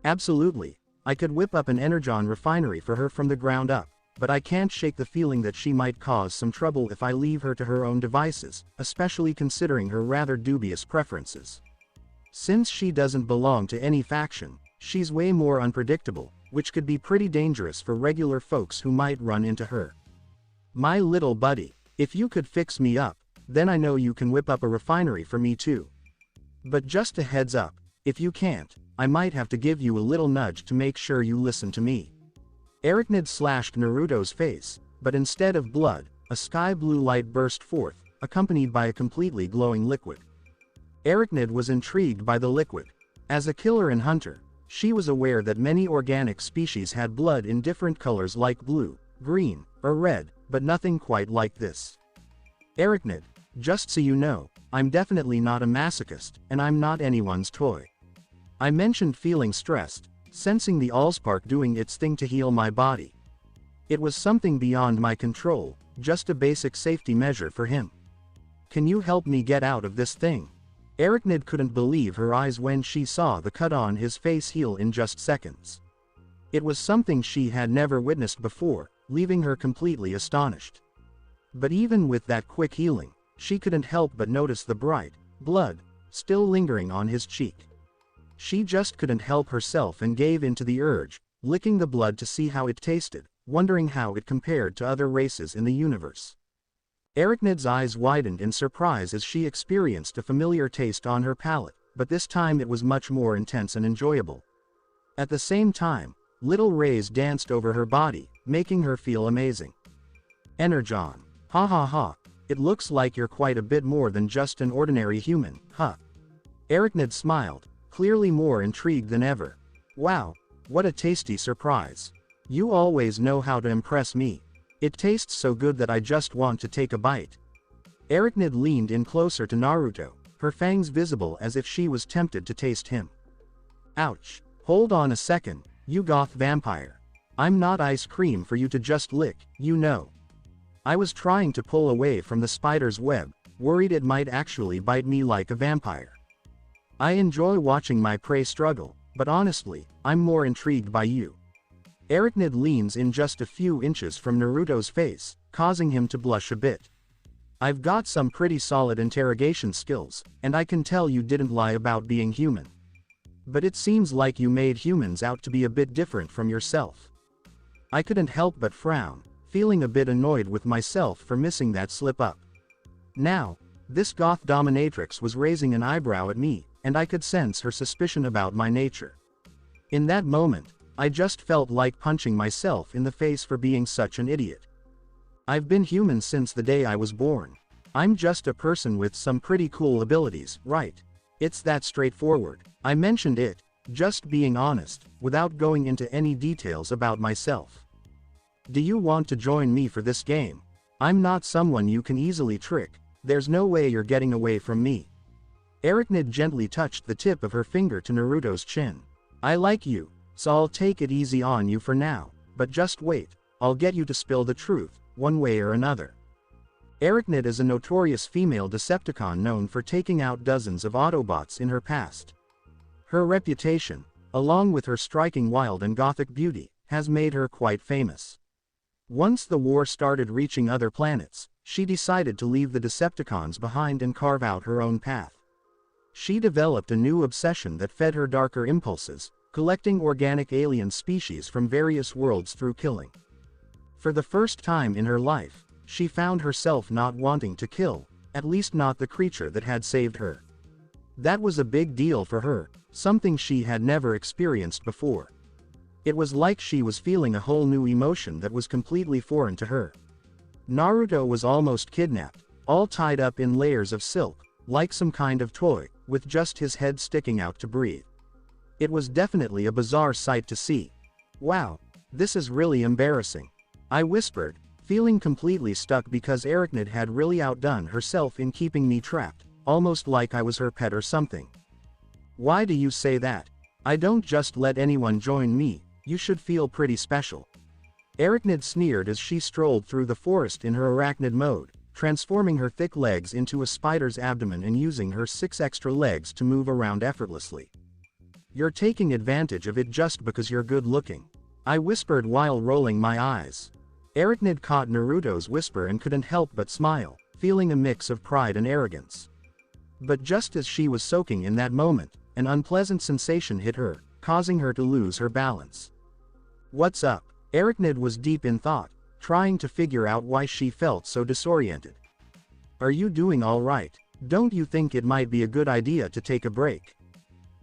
Absolutely, I could whip up an energon refinery for her from the ground up, but I can't shake the feeling that she might cause some trouble if I leave her to her own devices, especially considering her rather dubious preferences. Since she doesn't belong to any faction, she's way more unpredictable, which could be pretty dangerous for regular folks who might run into her. My little buddy, if you could fix me up, then I know you can whip up a refinery for me too. But just a heads up, if you can't, I might have to give you a little nudge to make sure you listen to me. Arachnid slashed Naruto's face, but instead of blood, a sky blue light burst forth, accompanied by a completely glowing liquid. Arachnid was intrigued by the liquid. As a killer and hunter, she was aware that many organic species had blood in different colors like blue, green, or red, but nothing quite like this. Arachnid, just so you know, I'm definitely not a masochist, and I'm not anyone's toy. I mentioned feeling stressed, sensing the Allspark doing its thing to heal my body. It was something beyond my control, just a basic safety measure for him. Can you help me get out of this thing? Arachnid couldn't believe her eyes when she saw the cut on his face heal in just seconds. It was something she had never witnessed before, leaving her completely astonished. But even with that quick healing, she couldn't help but notice the bright blood still lingering on his cheek. She just couldn't help herself and gave in to the urge, licking the blood to see how it tasted, wondering how it compared to other races in the universe. Arachnid's eyes widened in surprise as she experienced a familiar taste on her palate, but this time it was much more intense and enjoyable. At the same time, little rays danced over her body, making her feel amazing. Energon. Ha ha ha. It looks like you're quite a bit more than just an ordinary human, huh? Arachnid smiled, clearly more intrigued than ever. Wow, what a tasty surprise. You always know how to impress me. It tastes so good that I just want to take a bite. Arachnid leaned in closer to Naruto, her fangs visible as if she was tempted to taste him. Ouch. Hold on a second, you goth vampire. I'm not ice cream for you to just lick, you know. I was trying to pull away from the spider's web, worried it might actually bite me like a vampire. I enjoy watching my prey struggle, but honestly, I'm more intrigued by you. Arachnid leans in just a few inches from Naruto's face, causing him to blush a bit. I've got some pretty solid interrogation skills, and I can tell you didn't lie about being human. But it seems like you made humans out to be a bit different from yourself. I couldn't help but frown, feeling a bit annoyed with myself for missing that slip-up. Now, this goth dominatrix was raising an eyebrow at me, and I could sense her suspicion about my nature. In that moment, I just felt like punching myself in the face for being such an idiot. I've been human since the day I was born. I'm just a person with some pretty cool abilities, right? It's that straightforward. I mentioned it, just being honest, without going into any details about myself. Do you want to join me for this game? I'm not someone you can easily trick, There's no way you're getting away from me. Arachnid gently touched the tip of her finger to Naruto's chin. I like you, so I'll take it easy on you for now, but just wait, I'll get you to spill the truth, one way or another. Arachnid is a notorious female Decepticon known for taking out dozens of Autobots in her past. Her reputation, along with her striking wild and gothic beauty, has made her quite famous. Once the war started reaching other planets, she decided to leave the Decepticons behind and carve out her own path. She developed a new obsession that fed her darker impulses, collecting organic alien species from various worlds through killing. For the first time in her life, she found herself not wanting to kill, at least not the creature that had saved her. That was a big deal for her, something she had never experienced before. It was like she was feeling a whole new emotion that was completely foreign to her. Naruto was almost kidnapped, all tied up in layers of silk, like some kind of toy, with just his head sticking out to breathe. It was definitely a bizarre sight to see. Wow, this is really embarrassing, I whispered, feeling completely stuck because Arachnid had really outdone herself in keeping me trapped, almost like I was her pet or something. Why do you say that? I don't just let anyone join me, you should feel pretty special. Arachnid sneered as she strolled through the forest in her arachnid mode, transforming her thick legs into a spider's abdomen and using her 6 extra legs to move around effortlessly. You're taking advantage of it just because you're good looking, I whispered while rolling my eyes. Arachnid caught Naruto's whisper and couldn't help but smile, feeling a mix of pride and arrogance. But just as she was soaking in that moment, an unpleasant sensation hit her, causing her to lose her balance. What's up? Arachnid was deep in thought, trying to figure out why she felt so disoriented. Are you doing all right? Don't you think it might be a good idea to take a break?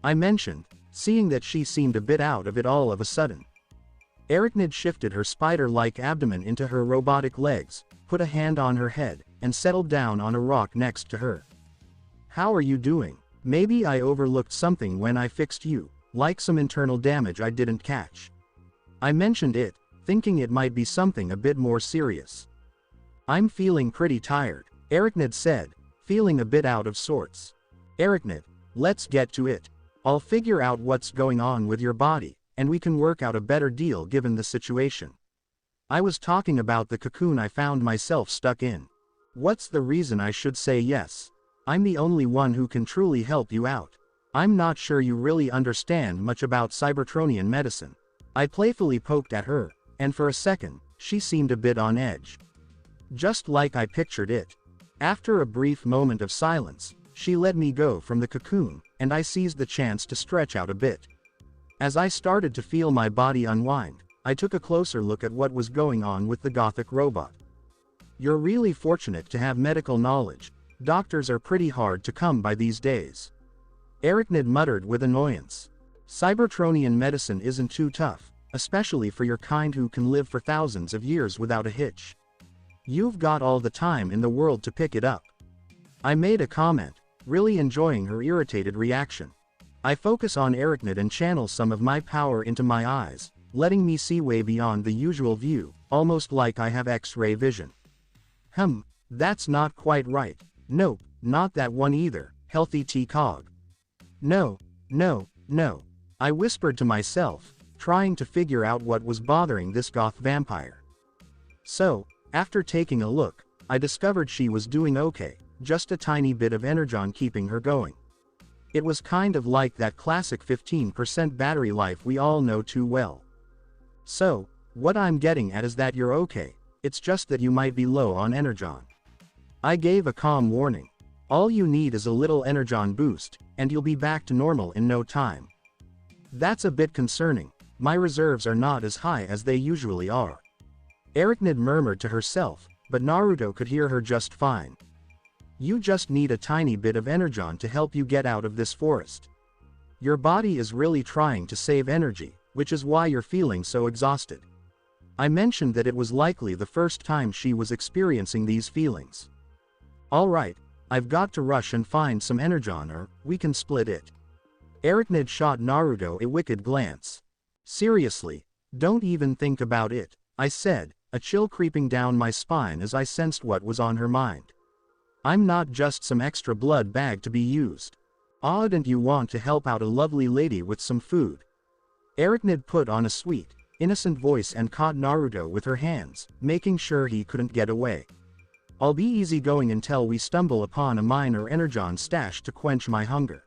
I mentioned, seeing that she seemed a bit out of it all of a sudden. Arachnid shifted her spider-like abdomen into her robotic legs, put a hand on her head, and settled down on a rock next to her. How are you doing? Maybe I overlooked something when I fixed you, like some internal damage I didn't catch. I mentioned it, thinking it might be something a bit more serious. I'm feeling pretty tired, Arachnid said, feeling a bit out of sorts. Arachnid, let's get to it. I'll figure out what's going on with your body, and we can work out a better deal given the situation. I was talking about the cocoon I found myself stuck in. What's the reason I should say yes? I'm the only one who can truly help you out. I'm not sure you really understand much about Cybertronian medicine. I playfully poked at her, and for a second, she seemed a bit on edge. Just like I pictured it. After a brief moment of silence, she let me go from the cocoon, and I seized the chance to stretch out a bit. As I started to feel my body unwind, I took a closer look at what was going on with the gothic robot. You're really fortunate to have medical knowledge. Doctors are pretty hard to come by these days. Arachnid muttered with annoyance. Cybertronian medicine isn't too tough, especially for your kind who can live for thousands of years without a hitch. You've got all the time in the world to pick it up. I made a comment, really enjoying her irritated reaction. I focus on Arachnid and channel some of my power into my eyes, letting me see way beyond the usual view, almost like I have X-ray vision. That's not quite right. Nope, not that one either, healthy T-Cog. No. I whispered to myself, trying to figure out what was bothering this goth vampire. So, after taking a look, I discovered she was doing okay, just a tiny bit of energon keeping her going. It was kind of like that classic 15% battery life we all know too well. So, what I'm getting at is that you're okay, it's just that you might be low on energon. I gave a calm warning. All you need is a little energon boost, and you'll be back to normal in no time. That's a bit concerning, my reserves are not as high as they usually are. Arachnid murmured to herself, but Naruto could hear her just fine. You just need a tiny bit of energon to help you get out of this forest. Your body is really trying to save energy, which is why you're feeling so exhausted. I mentioned that it was likely the first time she was experiencing these feelings. Alright, I've got to rush and find some energon or we can split it. Arachnid shot Naruto a wicked glance. Seriously, don't even think about it, I said, a chill creeping down my spine as I sensed what was on her mind. I'm not just some extra blood bag to be used. Oughtn't you want to help out a lovely lady with some food? Arachnid put on a sweet, innocent voice and caught Naruto with her hands, making sure he couldn't get away. I'll be easygoing until we stumble upon a mine or energon stash to quench my hunger.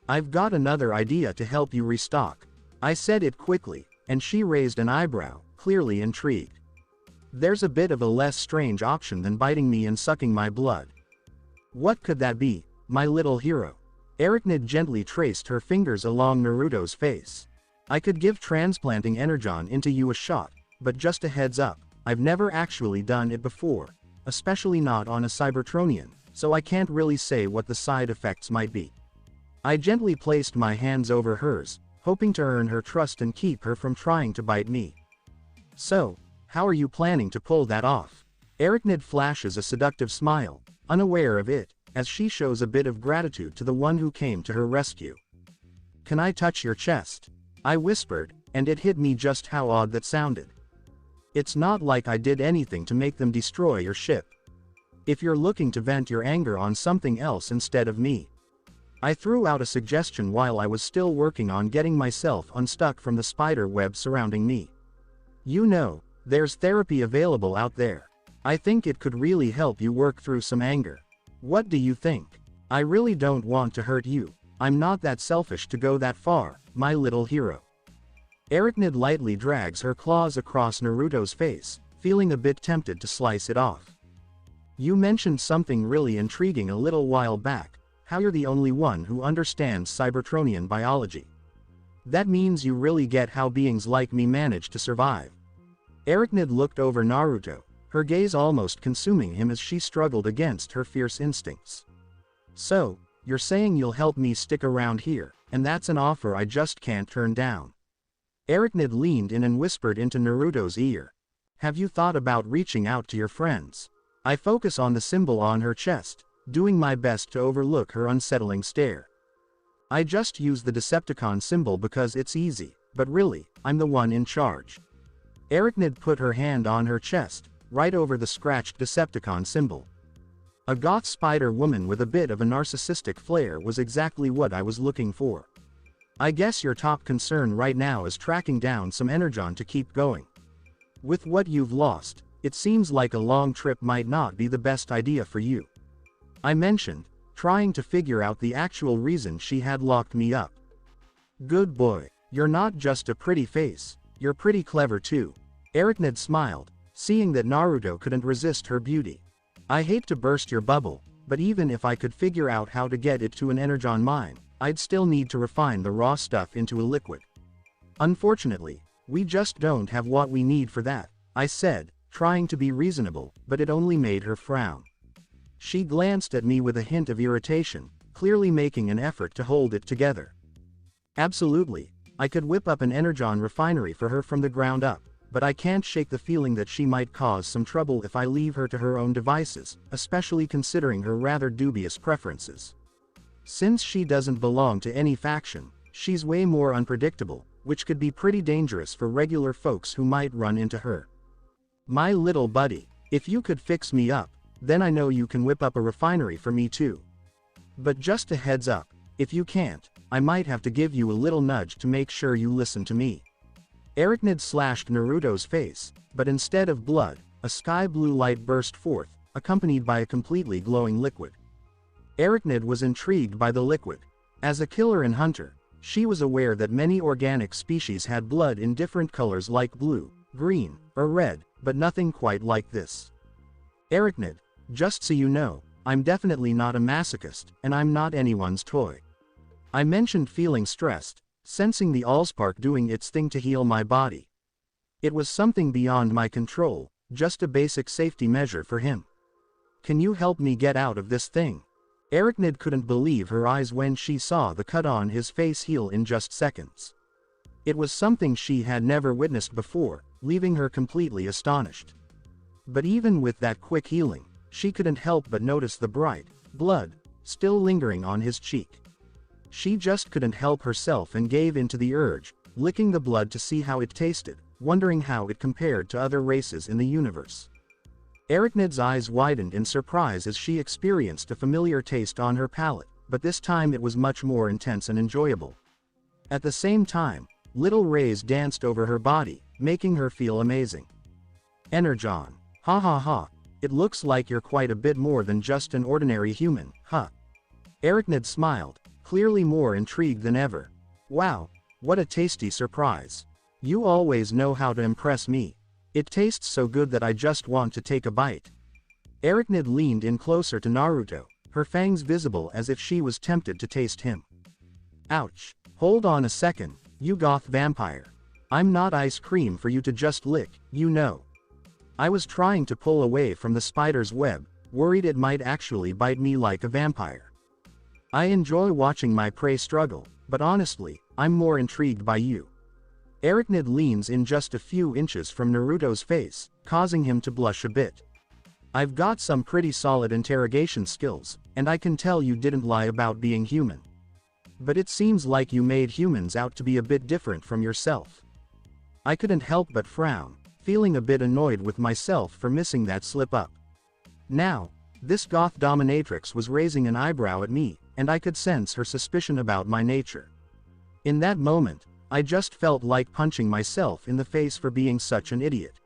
I've got another idea to help you restock. I said it quickly, and she raised an eyebrow, clearly intrigued. There's a bit of a less strange option than biting me and sucking my blood. What could that be, my little hero? Arachnid gently traced her fingers along Naruto's face. I could give transplanting energon into you a shot, but just a heads up, I've never actually done it before, especially not on a Cybertronian, so I can't really say what the side effects might be. I gently placed my hands over hers, hoping to earn her trust and keep her from trying to bite me. So, how are you planning to pull that off? Arachnid flashes a seductive smile, unaware of it, as she shows a bit of gratitude to the one who came to her rescue. Can I touch your chest? I whispered, and it hit me just how odd that sounded. It's not like I did anything to make them destroy your ship. If you're looking to vent your anger on something else instead of me. I threw out a suggestion while I was still working on getting myself unstuck from the spider web surrounding me. You know, there's therapy available out there. I think it could really help you work through some anger. What do you think? I really don't want to hurt you. I'm not that selfish to go that far, my little hero. Arachnid lightly drags her claws across Naruto's face, feeling a bit tempted to slice it off. You mentioned something really intriguing a little while back, how you're the only one who understands Cybertronian biology. That means you really get how beings like me manage to survive. Arachnid looked over Naruto, her gaze almost consuming him as she struggled against her fierce instincts. So, you're saying you'll help me stick around here, and that's an offer I just can't turn down. Arachnid leaned in and whispered into Naruto's ear. Have you thought about reaching out to your friends? I focus on the symbol on her chest, doing my best to overlook her unsettling stare. I just use the Decepticon symbol because it's easy, but really, I'm the one in charge. Arachnid put her hand on her chest, right over the scratched Decepticon symbol. A goth spider woman with a bit of a narcissistic flair was exactly what I was looking for. I guess your top concern right now is tracking down some energon to keep going. With what you've lost, it seems like a long trip might not be the best idea for you. I mentioned, trying to figure out the actual reason she had locked me up. Good boy, you're not just a pretty face, you're pretty clever too. Arachnid smiled, seeing that Naruto couldn't resist her beauty. I hate to burst your bubble, but even if I could figure out how to get it to an energon mine, I'd still need to refine the raw stuff into a liquid. Unfortunately, we just don't have what we need for that, I said, trying to be reasonable, but it only made her frown. She glanced at me with a hint of irritation, clearly making an effort to hold it together. Absolutely, I could whip up an energon refinery for her from the ground up, but I can't shake the feeling that she might cause some trouble if I leave her to her own devices, especially considering her rather dubious preferences. Since she doesn't belong to any faction, she's way more unpredictable, which could be pretty dangerous for regular folks who might run into her. My little buddy, if you could fix me up, then I know you can whip up a refinery for me too. But just a heads up, if you can't, I might have to give you a little nudge to make sure you listen to me. Arachnid slashed Naruto's face, but instead of blood, a sky blue light burst forth, accompanied by a completely glowing liquid. Arachnid was intrigued by the liquid. As a killer and hunter, she was aware that many organic species had blood in different colors like blue, green, or red, but nothing quite like this. Arachnid, just so you know, I'm definitely not a masochist, and I'm not anyone's toy. I mentioned feeling stressed, sensing the Allspark doing its thing to heal my body. It was something beyond my control, just a basic safety measure for him. Can you help me get out of this thing? Arachnid couldn't believe her eyes when she saw the cut on his face heal in just seconds. It was something she had never witnessed before, leaving her completely astonished. But even with that quick healing, she couldn't help but notice the bright blood still lingering on his cheek. She just couldn't help herself and gave in to the urge, licking the blood to see how it tasted, wondering how it compared to other races in the universe. Arachnid's eyes widened in surprise as she experienced a familiar taste on her palate, but this time it was much more intense and enjoyable. At the same time, little rays danced over her body, making her feel amazing. Energon. Ha ha ha. It looks like you're quite a bit more than just an ordinary human, huh? Arachnid smiled, clearly more intrigued than ever. Wow, what a tasty surprise. You always know how to impress me. It tastes so good that I just want to take a bite. Arachnid leaned in closer to Naruto, her fangs visible as if she was tempted to taste him. Ouch. Hold on a second, you goth vampire. I'm not ice cream for you to just lick, you know. I was trying to pull away from the spider's web, worried it might actually bite me like a vampire. I enjoy watching my prey struggle, but honestly, I'm more intrigued by you. Arachnid leans in just a few inches from Naruto's face, causing him to blush a bit. I've got some pretty solid interrogation skills, and I can tell you didn't lie about being human. But it seems like you made humans out to be a bit different from yourself. I couldn't help but frown, feeling a bit annoyed with myself for missing that slip-up. Now, this goth dominatrix was raising an eyebrow at me, and I could sense her suspicion about my nature. In that moment, I just felt like punching myself in the face for being such an idiot.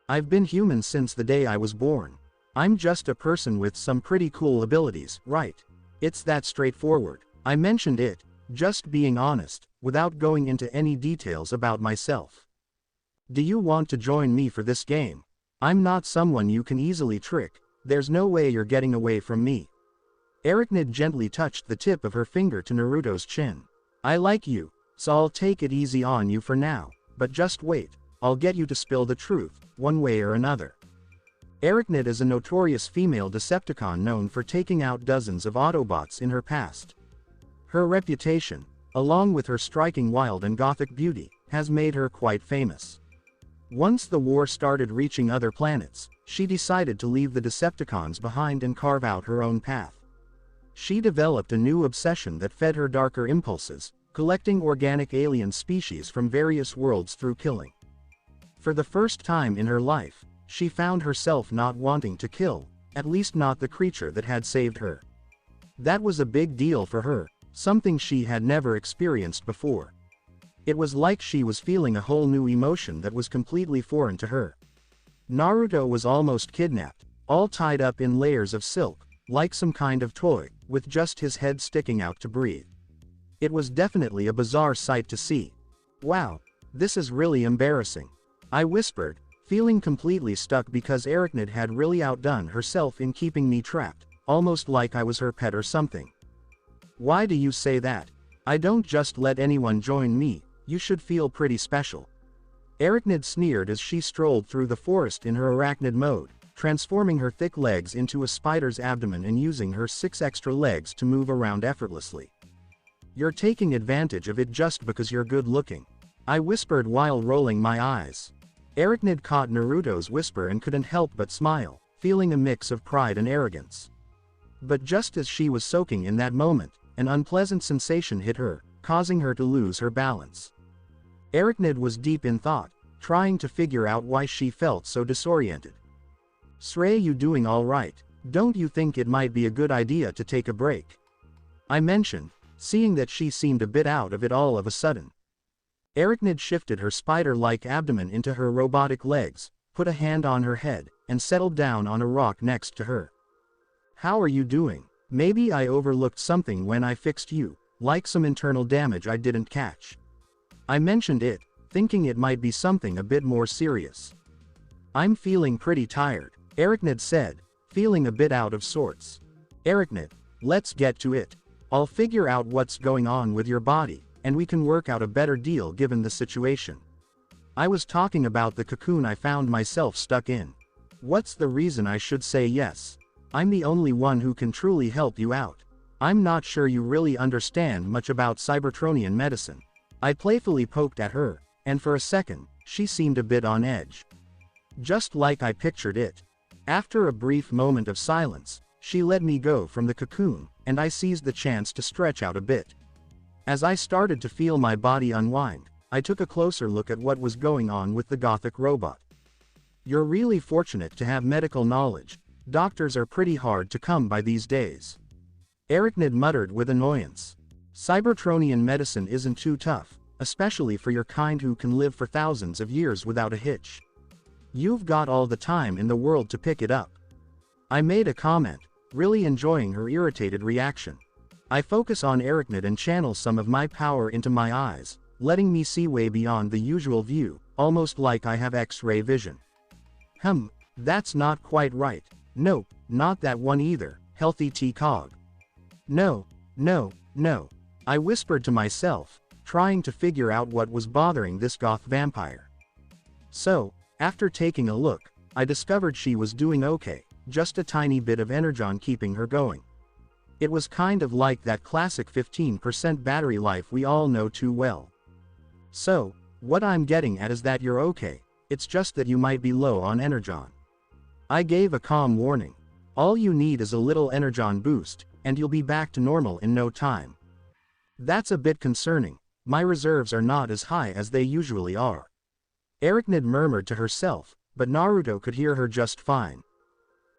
I've been human since the day I was born. I'm just a person with some pretty cool abilities, right? It's that straightforward. I mentioned it, just being honest, without going into any details about myself. Do you want to join me for this game? I'm not someone you can easily trick, there's no way you're getting away from me. Arachnid gently touched the tip of her finger to Naruto's chin. I like you, so I'll take it easy on you for now, but just wait, I'll get you to spill the truth, one way or another. Arachnid is a notorious female Decepticon known for taking out dozens of Autobots in her past. Her reputation, along with her striking wild and gothic beauty, has made her quite famous. Once the war started reaching other planets, she decided to leave the Decepticons behind and carve out her own path. She developed a new obsession that fed her darker impulses, collecting organic alien species from various worlds through killing. For the first time in her life, she found herself not wanting to kill, at least not the creature that had saved her. That was a big deal for her, something she had never experienced before. It was like she was feeling a whole new emotion that was completely foreign to her. Naruto was almost kidnapped, all tied up in layers of silk, like some kind of toy, with just his head sticking out to breathe. It was definitely a bizarre sight to see. Wow, this is really embarrassing, I whispered, feeling completely stuck because Arachnid had really outdone herself in keeping me trapped, almost like I was her pet or something. Why do you say that? I don't just let anyone join me, you should feel pretty special. Arachnid sneered as she strolled through the forest in her arachnid mode, transforming her thick legs into a spider's abdomen and using her 6 extra legs to move around effortlessly. You're taking advantage of it just because you're good looking, I whispered while rolling my eyes. Arachnid caught Naruto's whisper and couldn't help but smile, feeling a mix of pride and arrogance. But just as she was soaking in that moment, an unpleasant sensation hit her, causing her to lose her balance. Arachnid was deep in thought, trying to figure out why she felt so disoriented. Srey, you doing all right? Don't you think it might be a good idea to take a break? I mentioned, seeing that she seemed a bit out of it all of a sudden. Arachnid shifted her spider-like abdomen into her robotic legs, put a hand on her head, and settled down on a rock next to her. How are you doing? Maybe I overlooked something when I fixed you, like some internal damage I didn't catch. I mentioned it, thinking it might be something a bit more serious. I'm feeling pretty tired, Arachnid said, feeling a bit out of sorts. Arachnid, let's get to it. I'll figure out what's going on with your body, and we can work out a better deal given the situation. I was talking about the cocoon I found myself stuck in. What's the reason I should say yes? I'm the only one who can truly help you out. I'm not sure you really understand much about Cybertronian medicine. I playfully poked at her, and for a second, she seemed a bit on edge. Just like I pictured it. After a brief moment of silence, she let me go from the cocoon, and I seized the chance to stretch out a bit. As I started to feel my body unwind, I took a closer look at what was going on with the gothic robot. You're really fortunate to have medical knowledge. Doctors are pretty hard to come by these days. Arachnid muttered with annoyance. Cybertronian medicine isn't too tough, especially for your kind who can live for thousands of years without a hitch. You've got all the time in the world to pick it up. I made a comment, really enjoying her irritated reaction. I focus on Arachnid and channel some of my power into my eyes, letting me see way beyond the usual view, almost like I have X-ray vision. That's not quite right. Nope, not that one either, healthy T-Cog. No. I whispered to myself, trying to figure out what was bothering this goth vampire. So, after taking a look, I discovered she was doing okay, just a tiny bit of energon keeping her going. It was kind of like that classic 15% battery life we all know too well. So, what I'm getting at is that you're okay, it's just that you might be low on energon. I gave a calm warning. All you need is a little energon boost, and you'll be back to normal in no time. That's a bit concerning, my reserves are not as high as they usually are. Arachnid murmured to herself, but Naruto could hear her just fine.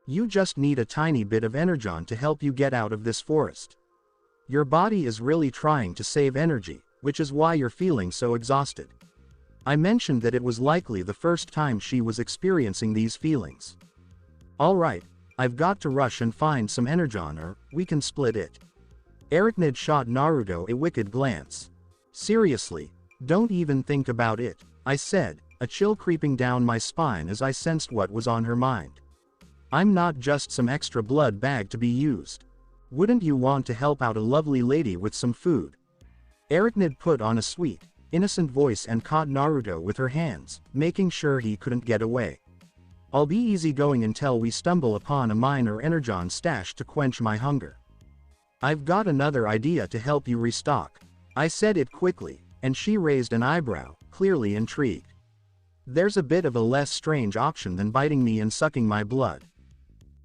You just need a tiny bit of energon to help you get out of this forest. Your body is really trying to save energy, which is why you're feeling so exhausted. I mentioned that it was likely the first time she was experiencing these feelings. Alright, I've got to rush and find some energon or we can split it. Arachnid shot Naruto a wicked glance. Seriously, don't even think about it, I said, a chill creeping down my spine as I sensed what was on her mind. I'm not just some extra blood bag to be used. Wouldn't you want to help out a lovely lady with some food? Arachnid put on a sweet, innocent voice and caught Naruto with her hands, making sure he couldn't get away. I'll be easygoing until we stumble upon a mine or energon stash to quench my hunger. I've got another idea to help you restock. I said it quickly, and she raised an eyebrow, clearly intrigued. There's a bit of a less strange option than biting me and sucking my blood.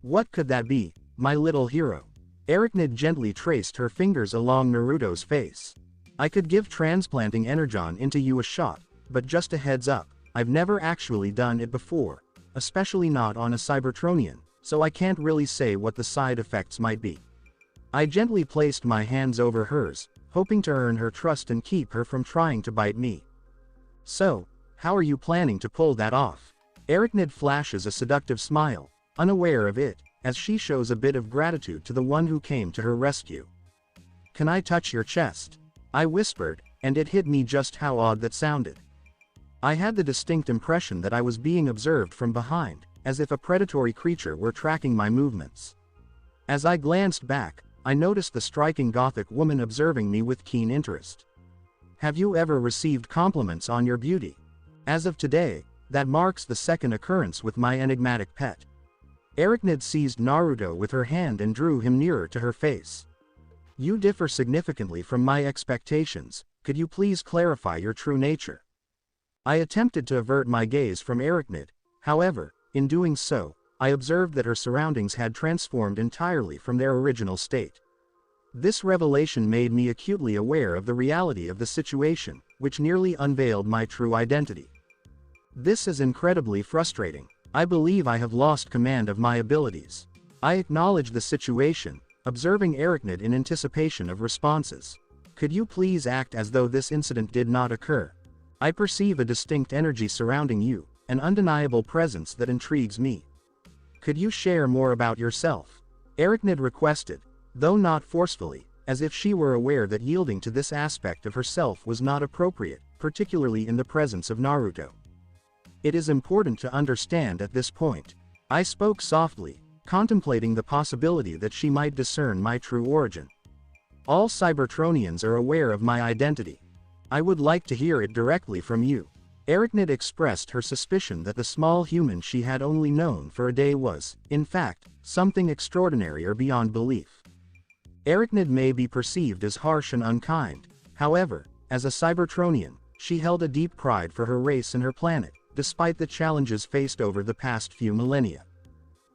What could that be, my little hero? Arachnid gently traced her fingers along Naruto's face. I could give transplanting energon into you a shot, but just a heads up, I've never actually done it before, especially not on a Cybertronian, so I can't really say what the side effects might be. I gently placed my hands over hers, hoping to earn her trust and keep her from trying to bite me. So, how are you planning to pull that off? Arachnid flashes a seductive smile, unaware of it, as she shows a bit of gratitude to the one who came to her rescue. Can I touch your chest? I whispered, and it hit me just how odd that sounded. I had the distinct impression that I was being observed from behind, as if a predatory creature were tracking my movements. As I glanced back, I noticed the striking gothic woman observing me with keen interest. Have you ever received compliments on your beauty? As of today, that marks the second occurrence with my enigmatic pet. Arachnid seized Naruto with her hand and drew him nearer to her face. You differ significantly from my expectations, could you please clarify your true nature? I attempted to avert my gaze from Arachnid, however, in doing so, I observed that her surroundings had transformed entirely from their original state. This revelation made me acutely aware of the reality of the situation, which nearly unveiled my true identity. This is incredibly frustrating. I believe I have lost command of my abilities. I acknowledge the situation, observing Arachnid in anticipation of responses. Could you please act as though this incident did not occur? I perceive a distinct energy surrounding you, an undeniable presence that intrigues me. Could you share more about yourself? Arachnid requested, though not forcefully, as if she were aware that yielding to this aspect of herself was not appropriate, particularly in the presence of Naruto. It is important to understand at this point. I spoke softly, contemplating the possibility that she might discern my true origin. All Cybertronians are aware of my identity. I would like to hear it directly from you. Arachnid expressed her suspicion that the small human she had only known for a day was, in fact, something extraordinary or beyond belief. Arachnid may be perceived as harsh and unkind, however, as a Cybertronian, she held a deep pride for her race and her planet, despite the challenges faced over the past few millennia.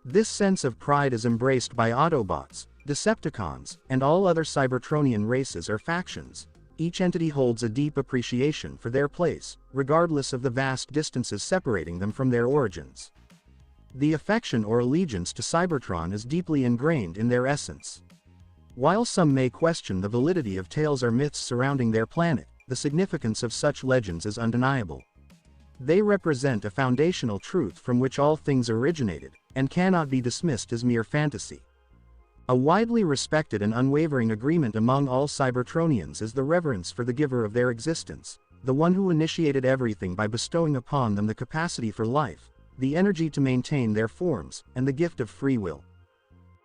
This sense of pride is embraced by Autobots, Decepticons, and all other Cybertronian races or factions, each entity holds a deep appreciation for their place, regardless of the vast distances separating them from their origins. The affection or allegiance to Cybertron is deeply ingrained in their essence. While some may question the validity of tales or myths surrounding their planet, the significance of such legends is undeniable. They represent a foundational truth from which all things originated, and cannot be dismissed as mere fantasy. A widely respected and unwavering agreement among all Cybertronians is the reverence for the giver of their existence, the one who initiated everything by bestowing upon them the capacity for life, the energy to maintain their forms, and the gift of free will.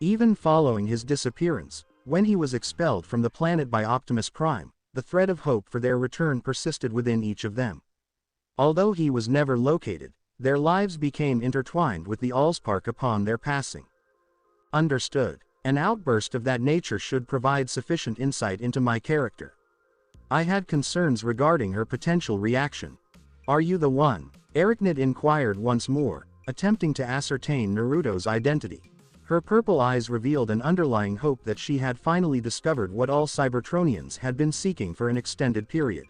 Even following his disappearance, when he was expelled from the planet by Optimus Prime, the thread of hope for their return persisted within each of them. Although he was never located, their lives became intertwined with the Allspark upon their passing. Understood. An outburst of that nature should provide sufficient insight into my character. I had concerns regarding her potential reaction. "Are you the one?" Arachnid inquired once more, attempting to ascertain Naruto's identity. Her purple eyes revealed an underlying hope that she had finally discovered what all Cybertronians had been seeking for an extended period.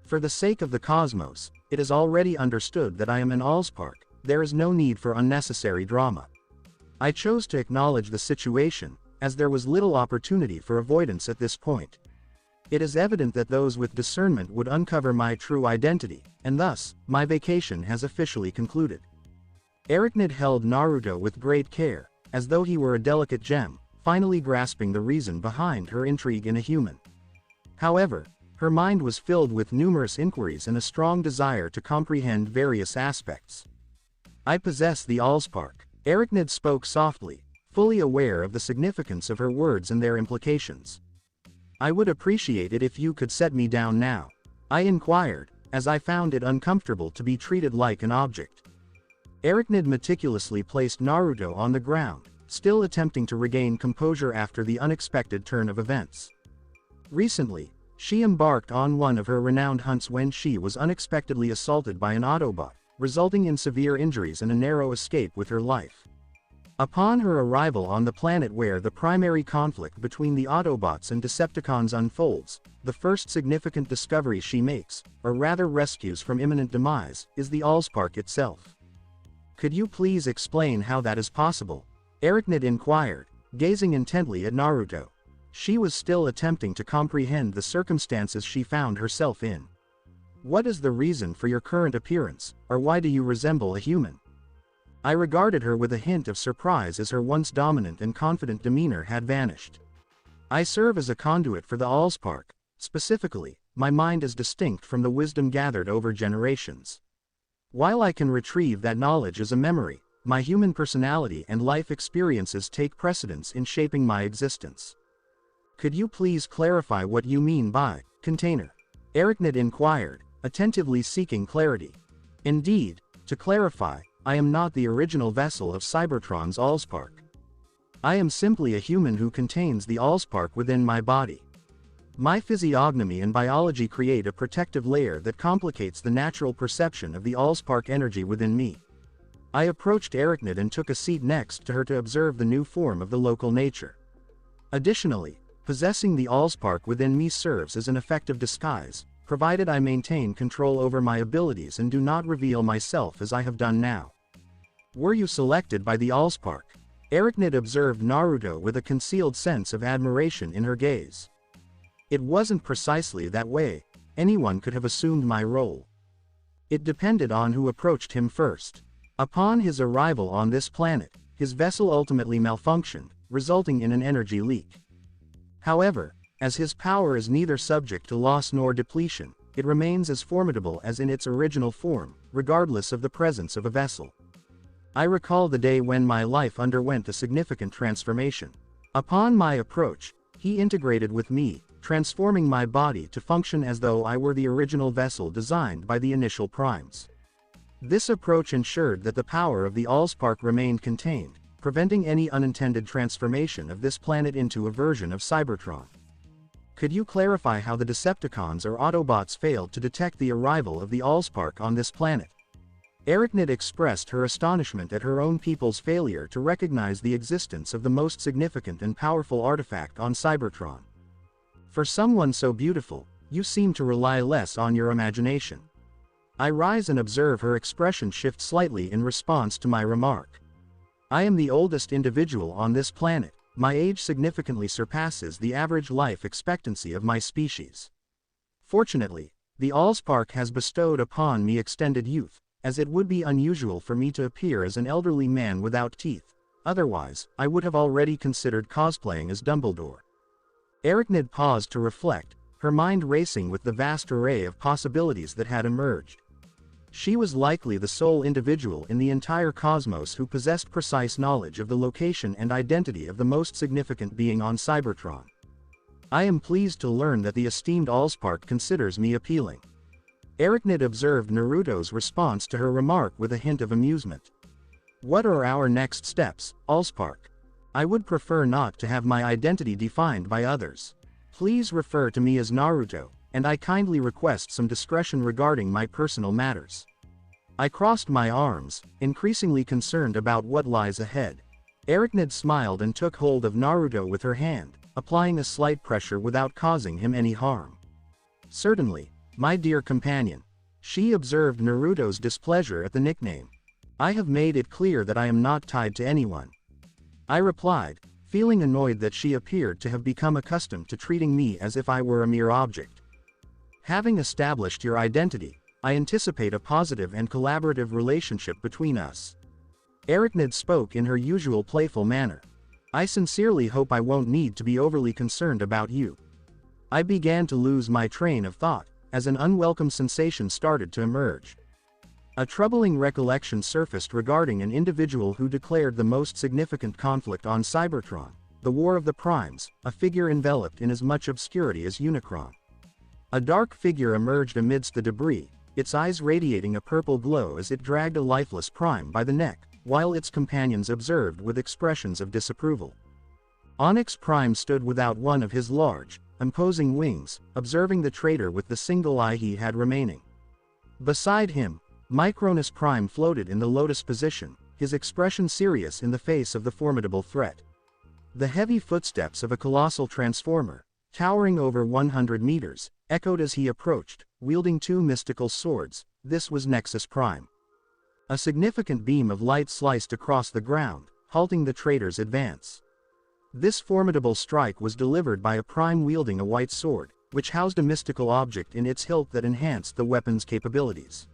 "For the sake of the cosmos, it is already understood that I am an Allspark. There is no need for unnecessary drama." I chose to acknowledge the situation, as there was little opportunity for avoidance at this point. It is evident that those with discernment would uncover my true identity, and thus, my vacation has officially concluded. Arachnid held Naruto with great care, as though he were a delicate gem, finally grasping the reason behind her intrigue in a human. However, her mind was filled with numerous inquiries and a strong desire to comprehend various aspects. "I possess the Allspark." Arachnid spoke softly, fully aware of the significance of her words and their implications. "I would appreciate it if you could set me down now," I inquired, as I found it uncomfortable to be treated like an object. Arachnid meticulously placed Naruto on the ground, still attempting to regain composure after the unexpected turn of events. Recently, she embarked on one of her renowned hunts when she was unexpectedly assaulted by an Autobot, resulting in severe injuries and a narrow escape with her life. Upon her arrival on the planet where the primary conflict between the Autobots and Decepticons unfolds, the first significant discovery she makes, or rather rescues from imminent demise, is the Allspark itself. "Could you please explain how that is possible?" Arachnid inquired, gazing intently at Naruto. She was still attempting to comprehend the circumstances she found herself in. "What is the reason for your current appearance, or why do you resemble a human?" I regarded her with a hint of surprise as her once dominant and confident demeanor had vanished. "I serve as a conduit for the Allspark. Specifically, my mind is distinct from the wisdom gathered over generations. While I can retrieve that knowledge as a memory, my human personality and life experiences take precedence in shaping my existence." "Could you please clarify what you mean by container?" Arachnid inquired, attentively seeking clarity. "Indeed, to clarify, I am not the original vessel of Cybertron's Allspark. I am simply a human who contains the Allspark within my body. My physiognomy and biology create a protective layer that complicates the natural perception of the Allspark energy within me." I approached Arachnid and took a seat next to her to observe the new form of the local nature. "Additionally, possessing the Allspark within me serves as an effective disguise, provided I maintain control over my abilities and do not reveal myself as I have done now." "Were you selected by the Allspark?" Arachnid observed Naruto with a concealed sense of admiration in her gaze. "It wasn't precisely that way. Anyone could have assumed my role. It depended on who approached him first. Upon his arrival on this planet, his vessel ultimately malfunctioned, resulting in an energy leak. However, as his power is neither subject to loss nor depletion, it remains as formidable as in its original form, regardless of the presence of a vessel. I recall the day when my life underwent a significant transformation. Upon my approach, he integrated with me, transforming my body to function as though I were the original vessel designed by the initial primes. This approach ensured that the power of the Allspark remained contained, preventing any unintended transformation of this planet into a version of Cybertron. Could you clarify how the Decepticons or Autobots failed to detect the arrival of the Allspark on this planet? Arachnid expressed her astonishment at her own people's failure to recognize the existence of the most significant and powerful artifact on Cybertron. For someone so beautiful, You seem to rely less on your imagination. I rise and observe her expression shift slightly in response to my remark. I am the oldest individual on this planet. My age significantly surpasses the average life expectancy of my species. Fortunately, the Allspark has bestowed upon me extended youth, as it would be unusual for me to appear as an elderly man without teeth. Otherwise, I would have already considered cosplaying as Dumbledore. Arachnid paused to reflect, her mind racing with the vast array of possibilities that had emerged. She was likely the sole individual in the entire cosmos who possessed precise knowledge of the location and identity of the most significant being on Cybertron. I am pleased to learn that the esteemed Allspark considers me appealing. Arachnid observed Naruto's response to her remark with a hint of amusement. What are our next steps, Allspark? I would prefer not to have my identity defined by others. Please refer to me as Naruto, and I kindly request some discretion regarding my personal matters. I crossed my arms, increasingly concerned about what lies ahead. Arachnid smiled and took hold of Naruto with her hand, applying a slight pressure without causing him any harm. Certainly, my dear companion. She observed Naruto's displeasure at the nickname. I have made it clear that I am not tied to anyone. I replied, feeling annoyed that she appeared to have become accustomed to treating me as if I were a mere object. Having established your identity, I anticipate a positive and collaborative relationship between us. Arachnid spoke in her usual playful manner. I sincerely hope I won't need to be overly concerned about you. I began to lose my train of thought, as an unwelcome sensation started to emerge. A troubling recollection surfaced regarding an individual who declared the most significant conflict on Cybertron, the War of the Primes, a figure enveloped in as much obscurity as Unicron. A dark figure emerged amidst the debris, its eyes radiating a purple glow as it dragged a lifeless Prime by the neck, while its companions observed with expressions of disapproval. Onyx Prime stood without one of his large, imposing wings, observing the traitor with the single eye he had remaining. Beside him, Micronus Prime floated in the lotus position, his expression serious in the face of the formidable threat. The heavy footsteps of a colossal transformer, towering over 100 meters, echoed as he approached, wielding two mystical swords. This was Nexus Prime. A significant beam of light sliced across the ground, halting the traitor's advance. This formidable strike was delivered by a Prime wielding a white sword, which housed a mystical object in its hilt that enhanced the weapon's capabilities.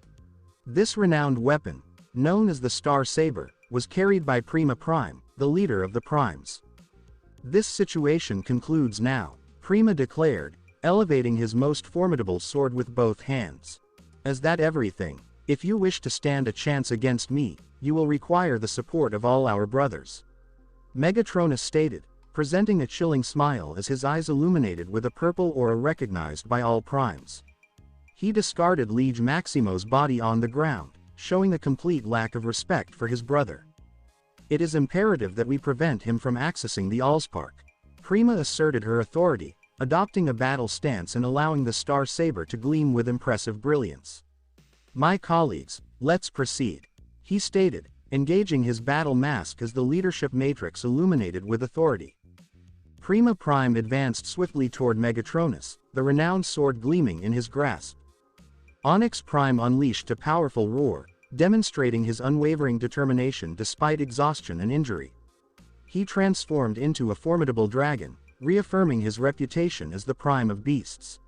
This renowned weapon, known as the Star Saber, was carried by Prima Prime, the leader of the Primes. This situation concludes now, Prima declared, elevating his most formidable sword with both hands. Is that everything? If you wish to stand a chance against me, you will require the support of all our brothers. Megatron stated, presenting a chilling smile as his eyes illuminated with a purple aura recognized by all Primes. He discarded Liege Maximo's body on the ground, showing a complete lack of respect for his brother. It is imperative that we prevent him from accessing the Allspark. Prima asserted her authority, adopting a battle stance and allowing the Star Saber to gleam with impressive brilliance. My colleagues, let's proceed, he stated, engaging his battle mask as the leadership matrix illuminated with authority. Prima Prime advanced swiftly toward Megatronus, the renowned sword gleaming in his grasp. Onyx Prime unleashed a powerful roar, demonstrating his unwavering determination despite exhaustion and injury. He transformed into a formidable dragon, reaffirming his reputation as the Prime of Beasts.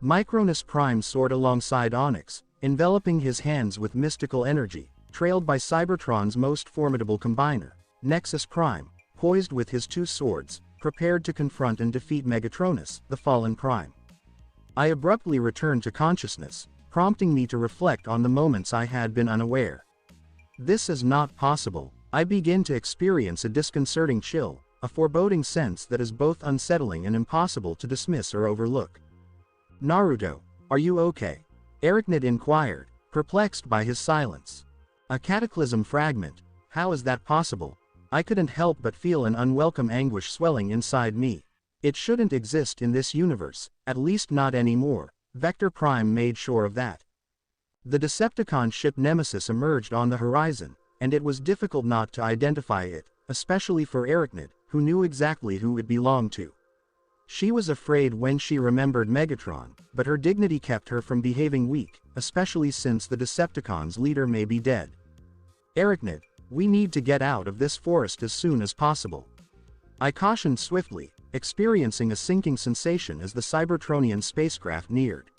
Micronus Prime soared alongside Onyx, enveloping his hands with mystical energy, trailed by Cybertron's most formidable combiner, Nexus Prime, poised with his two swords, prepared to confront and defeat Megatronus, the fallen Prime. I abruptly returned to consciousness, prompting me to reflect on the moments I had been unaware. This is not possible. I begin to experience a disconcerting chill, a foreboding sense that is both unsettling and impossible to dismiss or overlook. Naruto, are you okay? Arachnid inquired, perplexed by his silence. A cataclysm fragment, how is that possible? I couldn't help but feel an unwelcome anguish swelling inside me. It shouldn't exist in this universe, at least not anymore. Vector Prime made sure of that. The Decepticon ship Nemesis emerged on the horizon, and it was difficult not to identify it, especially for Arachnid, who knew exactly who it belonged to. She was afraid when she remembered Megatron, but her dignity kept her from behaving weak, especially since the Decepticons' leader may be dead. Arachnid, we need to get out of this forest as soon as possible. I cautioned swiftly, experiencing a sinking sensation as the Cybertronian spacecraft neared.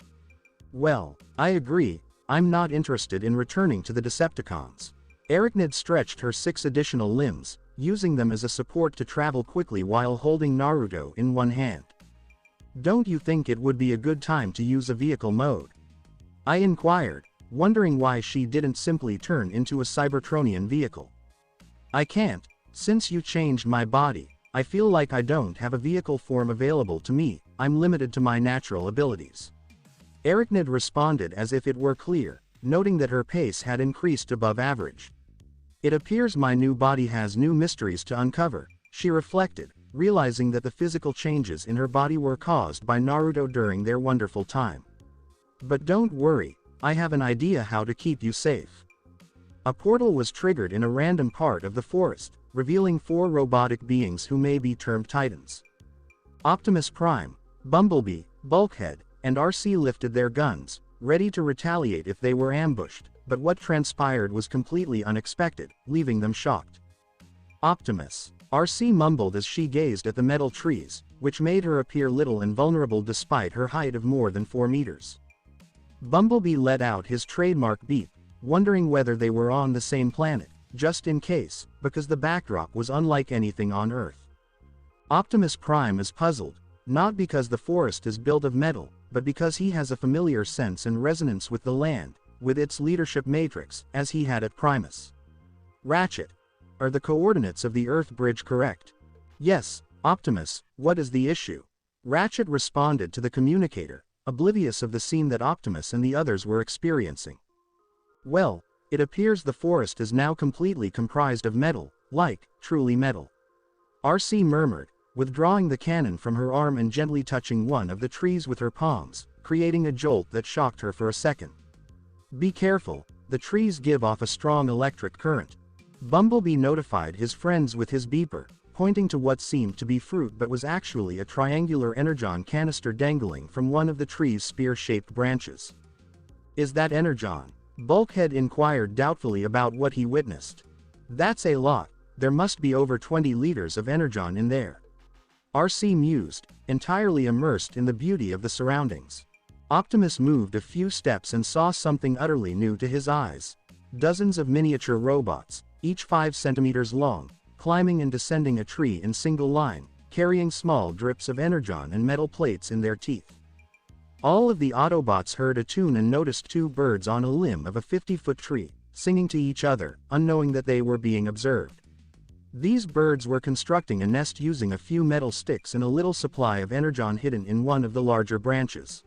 Well, I agree, I'm not interested in returning to the Decepticons. Arachnid stretched her 6 additional limbs, using them as a support to travel quickly while holding Naruto in one hand. Don't you think it would be a good time to use a vehicle mode? I inquired, wondering why she didn't simply turn into a Cybertronian vehicle. I can't, since you changed my body. I feel like I don't have a vehicle form available to me, I'm limited to my natural abilities. Arachnid responded as if it were clear, noting that her pace had increased above average. It appears my new body has new mysteries to uncover, she reflected, realizing that the physical changes in her body were caused by Naruto during their wonderful time. But don't worry, I have an idea how to keep you safe. A portal was triggered in a random part of the forest, revealing 4 robotic beings who may be termed Titans. Optimus Prime, Bumblebee, Bulkhead, and RC lifted their guns, ready to retaliate if they were ambushed, but what transpired was completely unexpected, leaving them shocked. Optimus, RC mumbled as she gazed at the metal trees, which made her appear little and vulnerable despite her height of more than 4 meters. Bumblebee let out his trademark beep, wondering whether they were on the same planet, just in case, because the backdrop was unlike anything on Earth. Optimus Prime is puzzled, not because the forest is built of metal, but because he has a familiar sense and resonance with the land, with its leadership matrix, as he had at Primus. Ratchet, are the coordinates of the Earth bridge correct? Yes, Optimus, what is the issue? Ratchet responded to the communicator, oblivious of the scene that Optimus and the others were experiencing. Well, it appears the forest is now completely comprised of metal, like, truly metal. RC murmured, withdrawing the cannon from her arm and gently touching one of the trees with her palms, creating a jolt that shocked her for a second. Be careful, the trees give off a strong electric current. Bumblebee notified his friends with his beeper, pointing to what seemed to be fruit but was actually a triangular energon canister dangling from one of the tree's spear-shaped branches. Is that energon? Bulkhead inquired doubtfully about what he witnessed. That's a lot, there must be over 20 liters of energon in there. RC mused, entirely immersed in the beauty of the surroundings. Optimus moved a few steps and saw something utterly new to his eyes. Dozens of miniature robots, each 5 centimeters long, climbing and descending a tree in single line, carrying small drips of energon and metal plates in their teeth. All of the Autobots heard a tune and noticed 2 birds on a limb of a 50-foot tree, singing to each other, unknowing that they were being observed. These birds were constructing a nest using a few metal sticks and a little supply of energon hidden in one of the larger branches.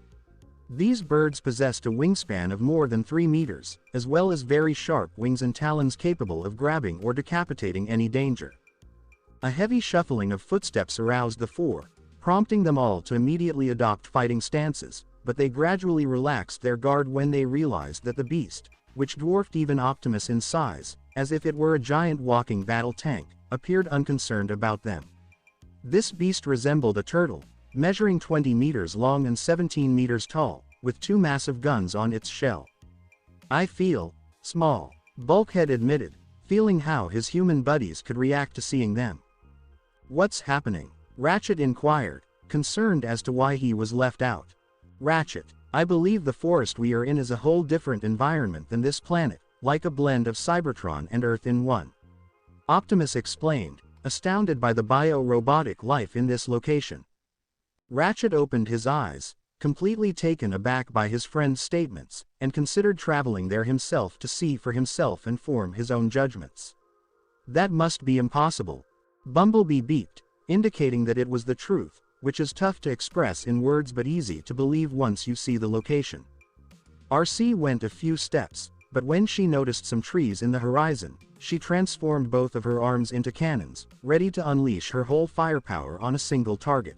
These birds possessed a wingspan of more than 3 meters, as well as very sharp wings and talons capable of grabbing or decapitating any danger. A heavy shuffling of footsteps aroused the 4, prompting them all to immediately adopt fighting stances, but they gradually relaxed their guard when they realized that the beast, which dwarfed even Optimus in size, as if it were a giant walking battle tank, appeared unconcerned about them. This beast resembled a turtle, measuring 20 meters long and 17 meters tall, with 2 massive guns on its shell. I feel small, Bulkhead admitted, feeling how his human buddies could react to seeing them. What's happening? Ratchet inquired, concerned as to why he was left out. Ratchet, I believe the forest we are in is a whole different environment than this planet, like a blend of Cybertron and Earth in one. Optimus explained, astounded by the bio-robotic life in this location. Ratchet opened his eyes, completely taken aback by his friend's statements, and considered traveling there himself to see for himself and form his own judgments. That must be impossible. Bumblebee beeped, indicating that it was the truth, which is tough to express in words but easy to believe once you see the location. RC went a few steps, but when she noticed some trees in the horizon, she transformed both of her arms into cannons, ready to unleash her whole firepower on a single target.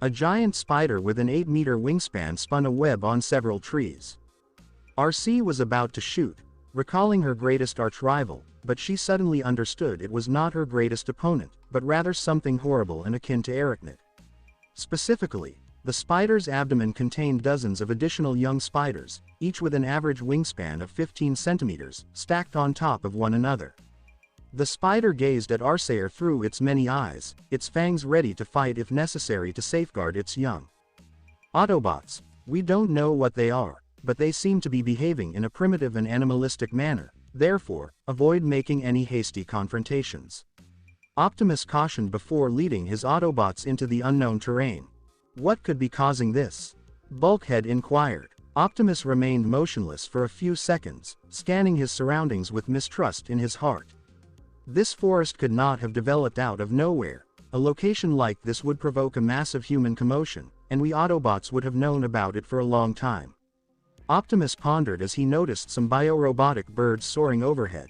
A giant spider with an 8-meter wingspan spun a web on several trees. RC was about to shoot, recalling her greatest arch-rival, but she suddenly understood it was not her greatest opponent, but rather something horrible and akin to Arachnid. Specifically, the spider's abdomen contained dozens of additional young spiders, each with an average wingspan of 15 centimeters, stacked on top of one another. The spider gazed at Arsair through its many eyes, its fangs ready to fight if necessary to safeguard its young. Autobots. We don't know what they are, but they seem to be behaving in a primitive and animalistic manner, therefore, avoid making any hasty confrontations. Optimus cautioned before leading his Autobots into the unknown terrain. What could be causing this? Bulkhead inquired. Optimus remained motionless for a few seconds, scanning his surroundings with mistrust in his heart. This forest could not have developed out of nowhere. A location like this would provoke a massive human commotion, and we Autobots would have known about it for a long time. Optimus pondered as he noticed some biorobotic birds soaring overhead.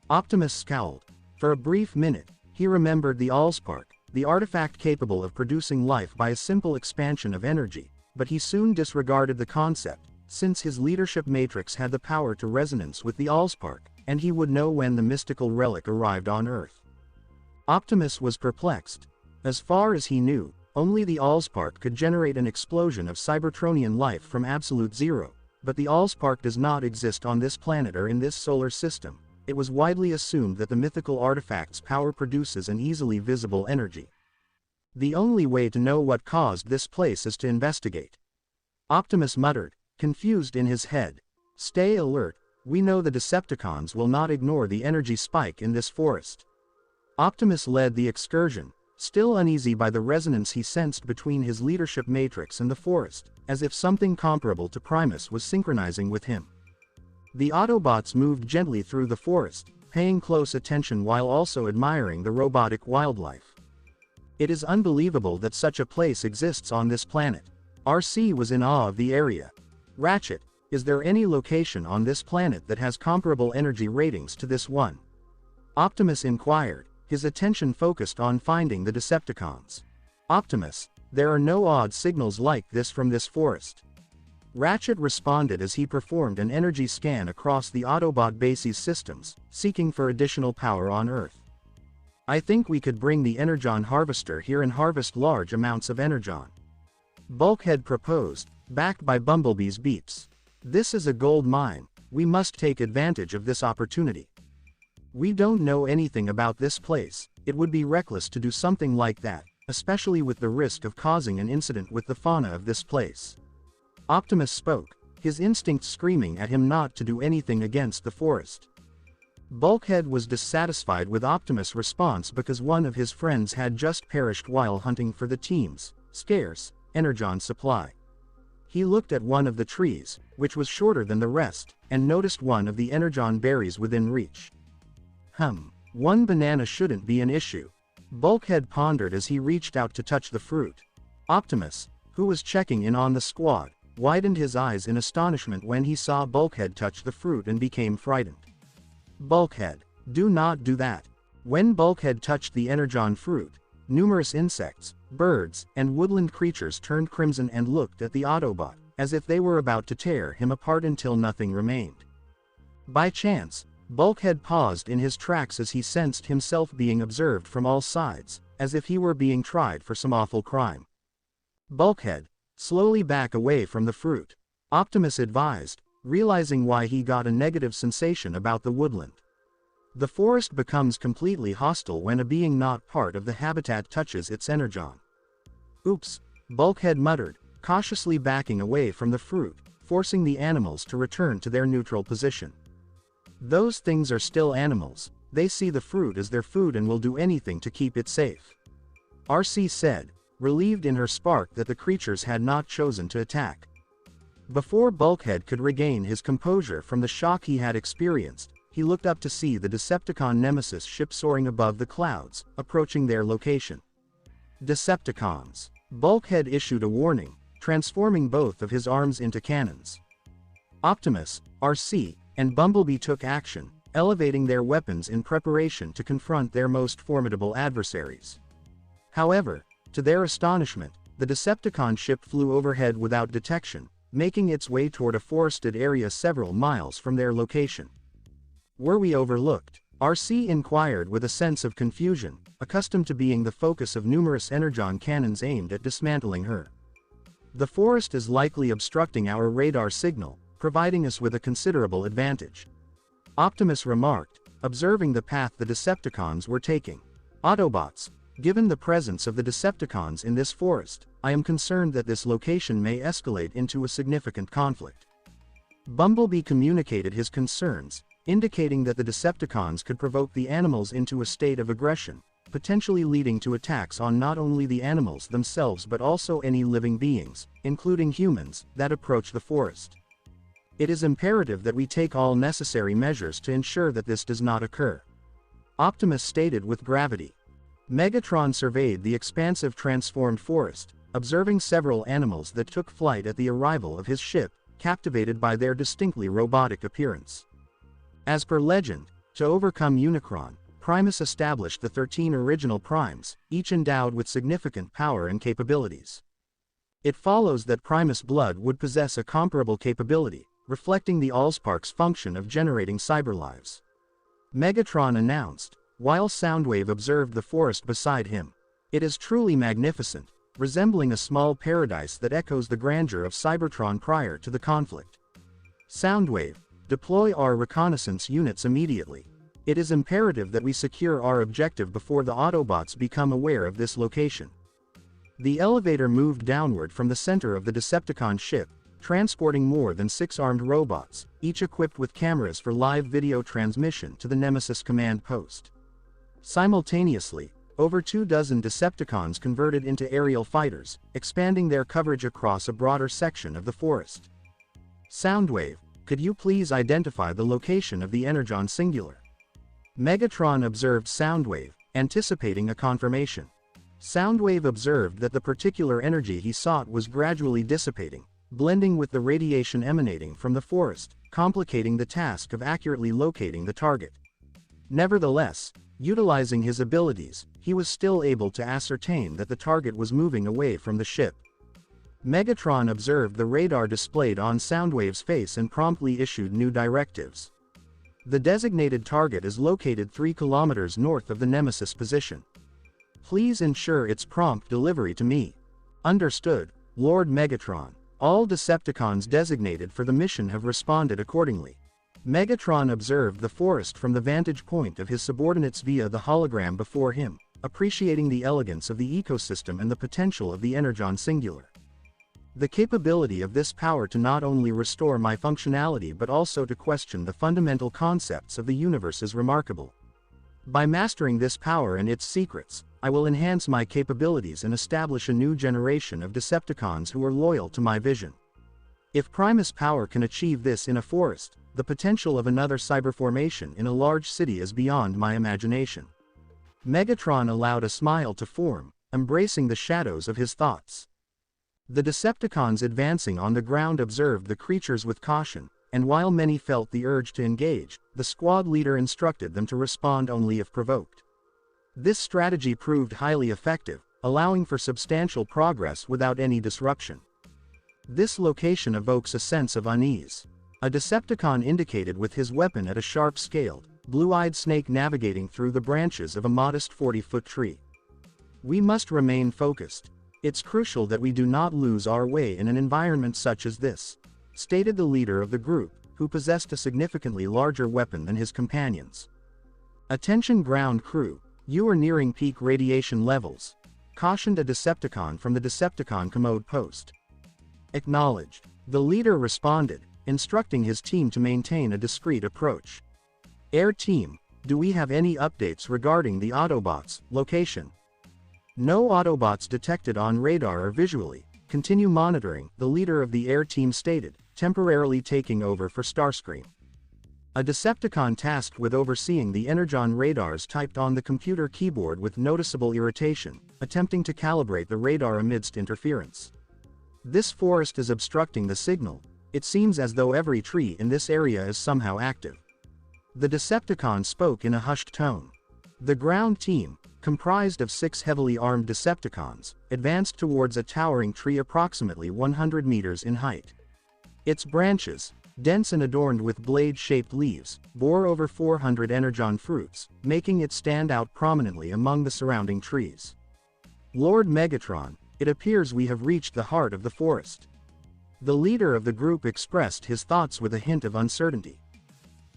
Optimus scowled. For a brief minute, he remembered the Allspark, the artifact capable of producing life by a simple expansion of energy, but he soon disregarded the concept, since his leadership matrix had the power to resonance with the Allspark, and he would know when the mystical relic arrived on Earth. Optimus was perplexed. As far as he knew, only the Allspark could generate an explosion of Cybertronian life from absolute zero, but the Allspark does not exist on this planet or in this solar system. It was widely assumed that the mythical artifact's power produces an easily visible energy. The only way to know what caused this place is to investigate. Optimus muttered, confused in his head. Stay alert, we know the Decepticons will not ignore the energy spike in this forest. Optimus led the excursion, still uneasy by the resonance he sensed between his leadership matrix and the forest, as if something comparable to Primus was synchronizing with him. The Autobots moved gently through the forest, paying close attention while also admiring the robotic wildlife. It is unbelievable that such a place exists on this planet. RC was in awe of the area. Ratchet, is there any location on this planet that has comparable energy ratings to this one? Optimus inquired, his attention focused on finding the Decepticons. Optimus, there are no odd signals like this from this forest. Ratchet responded as he performed an energy scan across the Autobot base's systems, seeking for additional power on Earth. I think we could bring the Energon harvester here and harvest large amounts of Energon. Bulkhead proposed, backed by Bumblebee's beeps. This is a gold mine, we must take advantage of this opportunity. We don't know anything about this place, it would be reckless to do something like that, especially with the risk of causing an incident with the fauna of this place. Optimus spoke, his instincts screaming at him not to do anything against the forest. Bulkhead was dissatisfied with Optimus' response because one of his friends had just perished while hunting for the team's scarce Energon supply. He looked at one of the trees, which was shorter than the rest, and noticed one of the Energon berries within reach. One banana shouldn't be an issue. Bulkhead pondered as he reached out to touch the fruit. Optimus, who was checking in on the squad, widened his eyes in astonishment when he saw Bulkhead touch the fruit and became frightened. Bulkhead, do not do that. When Bulkhead touched the Energon fruit, numerous insects, birds, and woodland creatures turned crimson and looked at the Autobot, as if they were about to tear him apart until nothing remained. By chance, Bulkhead paused in his tracks as he sensed himself being observed from all sides, as if he were being tried for some awful crime. Bulkhead, slowly back away from the fruit, Optimus advised, realizing why he got a negative sensation about the woodland. The forest becomes completely hostile when a being not part of the habitat touches its Energon. Oops, Bulkhead muttered, cautiously backing away from the fruit, forcing the animals to return to their neutral position. Those things are still animals, they see the fruit as their food and will do anything to keep it safe. RC said, relieved in her spark that the creatures had not chosen to attack. Before Bulkhead could regain his composure from the shock he had experienced, he looked up to see the Decepticon Nemesis ship soaring above the clouds, approaching their location. Decepticons. Bulkhead issued a warning, transforming both of his arms into cannons. Optimus, RC, and Bumblebee took action, elevating their weapons in preparation to confront their most formidable adversaries. However, to their astonishment, the Decepticon ship flew overhead without detection, making its way toward a forested area several miles from their location. Were we overlooked? RC inquired with a sense of confusion, accustomed to being the focus of numerous energon cannons aimed at dismantling her. The forest is likely obstructing our radar signal, providing us with a considerable advantage. Optimus remarked, observing the path the Decepticons were taking. Autobots, given the presence of the Decepticons in this forest, I am concerned that this location may escalate into a significant conflict. Bumblebee communicated his concerns, indicating that the Decepticons could provoke the animals into a state of aggression, potentially leading to attacks on not only the animals themselves but also any living beings, including humans, that approach the forest. It is imperative that we take all necessary measures to ensure that this does not occur. Optimus stated with gravity. Megatron surveyed the expansive transformed forest, observing several animals that took flight at the arrival of his ship, captivated by their distinctly robotic appearance. As per legend, to overcome Unicron, Primus established the 13 original Primes, each endowed with significant power and capabilities. It follows that Primus blood would possess a comparable capability, reflecting the Allspark's function of generating cyberlives. Megatron announced, while Soundwave observed the forest beside him. It is truly magnificent, resembling a small paradise that echoes the grandeur of Cybertron prior to the conflict. Soundwave, deploy our reconnaissance units immediately. It is imperative that we secure our objective before the Autobots become aware of this location. The elevator moved downward from the center of the Decepticon ship, transporting more than 6 armed robots, each equipped with cameras for live video transmission to the Nemesis command post. Simultaneously, over 24 Decepticons converted into aerial fighters, expanding their coverage across a broader section of the forest. Soundwave, could you please identify the location of the Energon Singular? Megatron observed Soundwave, anticipating a confirmation. Soundwave observed that the particular energy he sought was gradually dissipating, blending with the radiation emanating from the forest, complicating the task of accurately locating the target. Nevertheless, utilizing his abilities, he was still able to ascertain that the target was moving away from the ship. Megatron observed the radar displayed on Soundwave's face and promptly issued new directives. The designated target is located 3 kilometers north of the Nemesis position. Please ensure its prompt delivery to me. Understood, Lord Megatron. All Decepticons designated for the mission have responded accordingly. Megatron observed the forest from the vantage point of his subordinates via the hologram before him, appreciating the elegance of the ecosystem and the potential of the Energon Singular. The capability of this power to not only restore my functionality but also to question the fundamental concepts of the universe is remarkable. By mastering this power and its secrets, I will enhance my capabilities and establish a new generation of Decepticons who are loyal to my vision. If Primus power can achieve this in a forest, the potential of another cyberformation in a large city is beyond my imagination. Megatron allowed a smile to form, embracing the shadows of his thoughts. The Decepticons advancing on the ground observed the creatures with caution, and while many felt the urge to engage, the squad leader instructed them to respond only if provoked. This strategy proved highly effective, allowing for substantial progress without any disruption. This location evokes a sense of unease. A Decepticon indicated with his weapon at a sharp-scaled, blue-eyed snake navigating through the branches of a modest 40-foot tree. We must remain focused. It's crucial that we do not lose our way in an environment such as this, stated the leader of the group, who possessed a significantly larger weapon than his companions. Attention ground crew, you are nearing peak radiation levels, cautioned a Decepticon from the Decepticon commode post. Acknowledged. The leader responded, instructing his team to maintain a discreet approach. Air team, do we have any updates regarding the Autobots' location? No Autobots detected on radar or visually. Continue monitoring, the leader of the air team stated, temporarily taking over for Starscream. A Decepticon tasked with overseeing the Energon radars typed on the computer keyboard with noticeable irritation, attempting to calibrate the radar amidst interference. This forest is obstructing the signal. It seems as though every tree in this area is somehow active. The Decepticon spoke in a hushed tone. The ground team, comprised of 6 heavily armed Decepticons, advanced towards a towering tree approximately 100 meters in height. Its branches, dense and adorned with blade-shaped leaves, bore over 400 energon fruits, making it stand out prominently among the surrounding trees. Lord Megatron, it appears we have reached the heart of the forest. The leader of the group expressed his thoughts with a hint of uncertainty.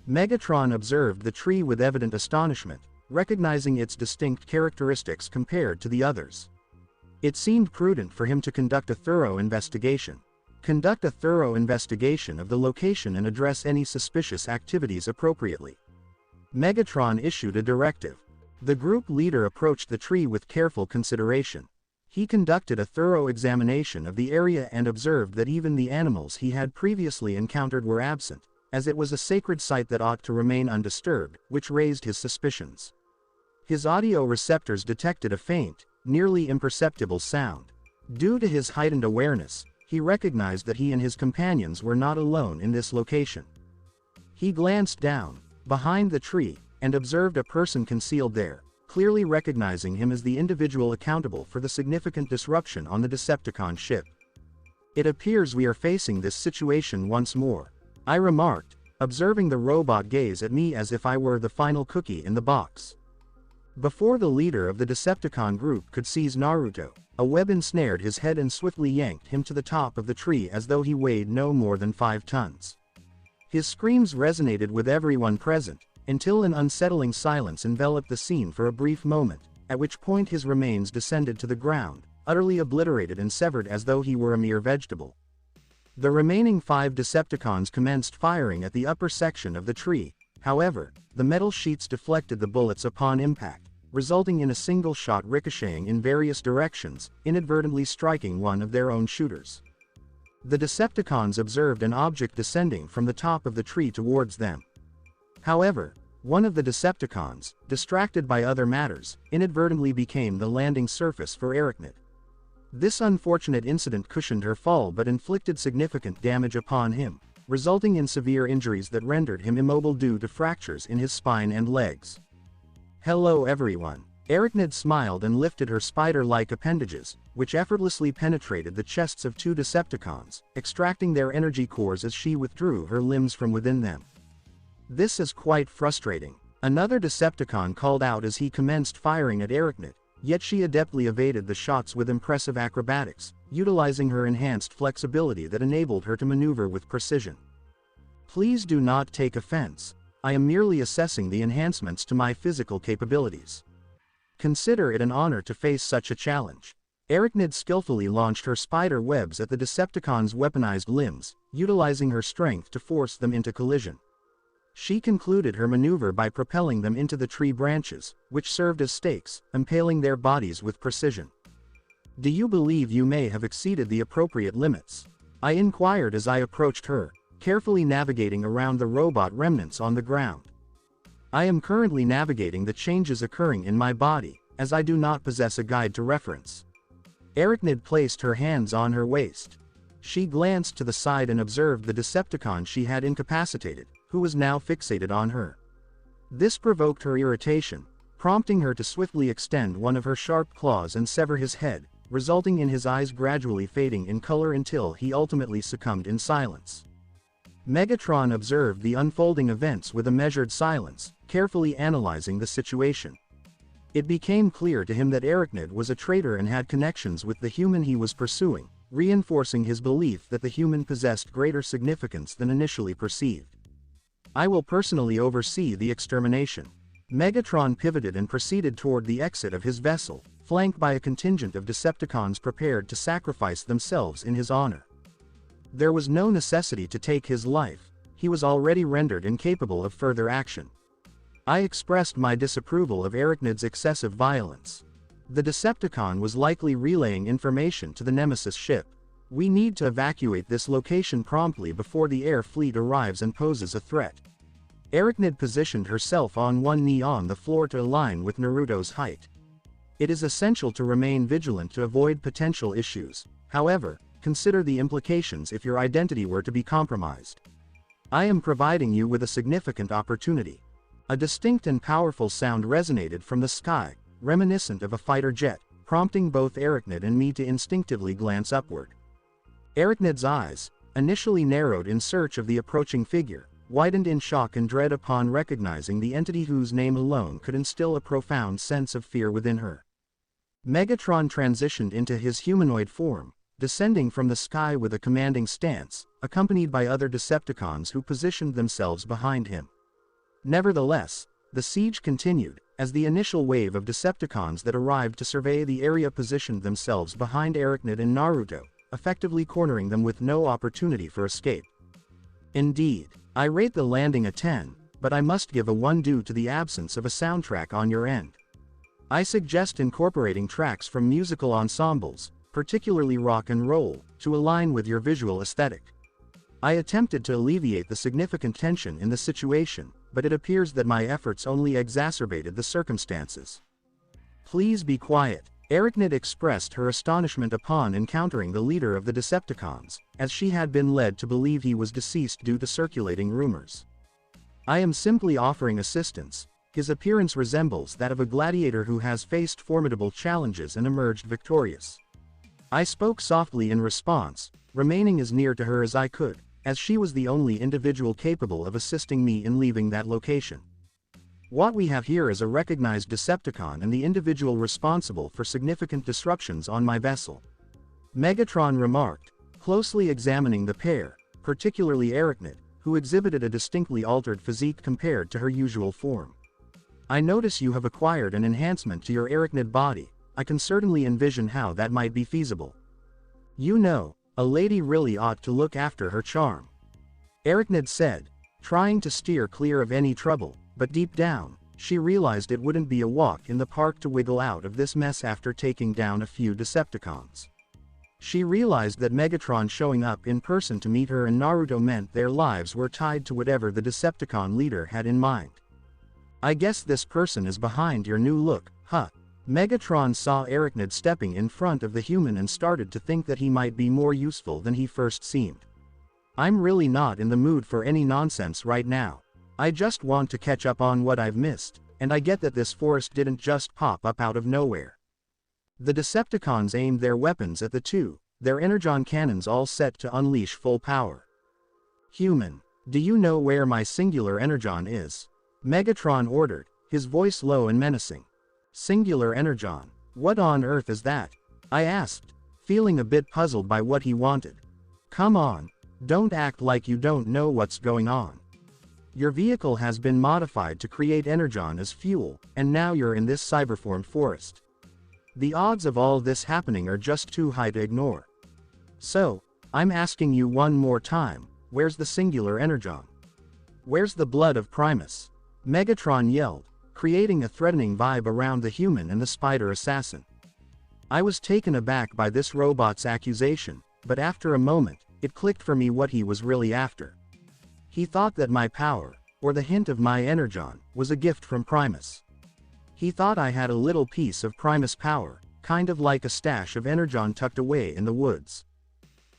Megatron observed the tree with evident astonishment, recognizing its distinct characteristics compared to the others. It seemed prudent for him to conduct a thorough investigation. Conduct a thorough investigation of the location and address any suspicious activities appropriately. Megatron issued a directive. The group leader approached the tree with careful consideration. He conducted a thorough examination of the area and observed that even the animals he had previously encountered were absent, as it was a sacred site that ought to remain undisturbed, which raised his suspicions. His audio receptors detected a faint, nearly imperceptible sound. Due to his heightened awareness, he recognized that he and his companions were not alone in this location. He glanced down, behind the tree, and observed a person concealed there, clearly recognizing him as the individual accountable for the significant disruption on the Decepticon ship. "It appears we are facing this situation once more," I remarked, observing the robot gaze at me as if I were the final cookie in the box. Before the leader of the Decepticon group could seize Naruto, a web ensnared his head and swiftly yanked him to the top of the tree as though he weighed no more than 5 tons. His screams resonated with everyone present, until an unsettling silence enveloped the scene for a brief moment, at which point his remains descended to the ground, utterly obliterated and severed as though he were a mere vegetable. The remaining 5 Decepticons commenced firing at the upper section of the tree. However, the metal sheets deflected the bullets upon impact, resulting in a single shot ricocheting in various directions, inadvertently striking one of their own shooters. The Decepticons observed an object descending from the top of the tree towards them. However, one of the Decepticons, distracted by other matters, inadvertently became the landing surface for Arachnid. This unfortunate incident cushioned her fall but inflicted significant damage upon him, resulting in severe injuries that rendered him immobile due to fractures in his spine and legs. "Hello everyone." Arachnid smiled and lifted her spider-like appendages, which effortlessly penetrated the chests of 2 Decepticons, extracting their energy cores as she withdrew her limbs from within them. "This is quite frustrating," another Decepticon called out as he commenced firing at Arachnid, yet she adeptly evaded the shots with impressive acrobatics, utilizing her enhanced flexibility that enabled her to maneuver with precision. "Please do not take offense. I am merely assessing the enhancements to my physical capabilities. Consider it an honor to face such a challenge." Arachnid skillfully launched her spider webs at the Decepticons' weaponized limbs, utilizing her strength to force them into collision. She concluded her maneuver by propelling them into the tree branches, which served as stakes, impaling their bodies with precision. "Do you believe you may have exceeded the appropriate limits?" I inquired as I approached her, carefully navigating around the robot remnants on the ground. "I am currently navigating the changes occurring in my body, as I do not possess a guide to reference." Arachnid placed her hands on her waist. She glanced to the side and observed the Decepticon she had incapacitated, who was now fixated on her. This provoked her irritation, prompting her to swiftly extend one of her sharp claws and sever his head, resulting in his eyes gradually fading in color until he ultimately succumbed in silence. Megatron observed the unfolding events with a measured silence, carefully analyzing the situation. It became clear to him that Arachnid was a traitor and had connections with the human he was pursuing, reinforcing his belief that the human possessed greater significance than initially perceived. "I will personally oversee the extermination." Megatron pivoted and proceeded toward the exit of his vessel, flanked by a contingent of Decepticons prepared to sacrifice themselves in his honor. There was no necessity to take his life. He was already rendered incapable of further action. I expressed my disapproval of Arachnid's excessive violence. The Decepticon was likely relaying information to the Nemesis ship. "We need to evacuate this location promptly before the air fleet arrives and poses a threat." Arachnid positioned herself on one knee on the floor to align with Naruto's height. "It is essential to remain vigilant to avoid potential issues. However, consider the implications if your identity were to be compromised. I am providing you with a significant opportunity." A distinct and powerful sound resonated from the sky, reminiscent of a fighter jet, prompting both Arachnid and me to instinctively glance upward. Arachnid's eyes, initially narrowed in search of the approaching figure, widened in shock and dread upon recognizing the entity whose name alone could instill a profound sense of fear within her. Megatron transitioned into his humanoid form, descending from the sky with a commanding stance, accompanied by other Decepticons who positioned themselves behind him. Nevertheless, the siege continued, as the initial wave of Decepticons that arrived to survey the area positioned themselves behind Arachnid and Naruto, effectively cornering them with no opportunity for escape. Indeed, I rate the landing a 10, but I must give a 1 due to the absence of a soundtrack on your end. I suggest incorporating tracks from musical ensembles, particularly rock and roll, to align with your visual aesthetic. I attempted to alleviate the significant tension in the situation, but it appears that my efforts only exacerbated the circumstances. Please be quiet. Arachnid expressed her astonishment upon encountering the leader of the Decepticons, as she had been led to believe he was deceased due to circulating rumors. I am simply offering assistance. His appearance resembles that of a gladiator who has faced formidable challenges and emerged victorious. I spoke softly in response, remaining as near to her as I could, as she was the only individual capable of assisting me in leaving that location. What we have here is a recognized Decepticon and the individual responsible for significant disruptions on my vessel, Megatron remarked, closely examining the pair, particularly Arachnid, who exhibited a distinctly altered physique compared to her usual form. I notice you have acquired an enhancement to your Arachnid body. I can certainly envision how that might be feasible. You know, a lady really ought to look after her charm, Arachnid said, trying to steer clear of any trouble, but deep down, she realized it wouldn't be a walk in the park to wiggle out of this mess after taking down a few Decepticons. She realized that Megatron showing up in person to meet her and Naruto meant their lives were tied to whatever the Decepticon leader had in mind. I guess this person is behind your new look, huh? Megatron saw Arachnid stepping in front of the human and started to think that he might be more useful than he first seemed. I'm really not in the mood for any nonsense right now. I just want to catch up on what I've missed, and I get that this forest didn't just pop up out of nowhere. The Decepticons aimed their weapons at the two, their energon cannons all set to unleash full power. Human, do you know where my singular energon is? Megatron ordered, his voice low and menacing. Singular energon? What on earth is that? I asked, feeling a bit puzzled by what he wanted. Come on, don't act like you don't know what's going on. Your vehicle has been modified to create energon as fuel, and now you're in this cyberform forest. The odds of all this happening are just too high to ignore. So, I'm asking you one more time, where's the singular energon? Where's the blood of Primus? Megatron yelled, creating a threatening vibe around the human and the spider assassin. I was taken aback by this robot's accusation, but after a moment, it clicked for me what he was really after. He thought that my power, or the hint of my energon, was a gift from Primus. He thought I had a little piece of Primus power, kind of like a stash of energon tucked away in the woods.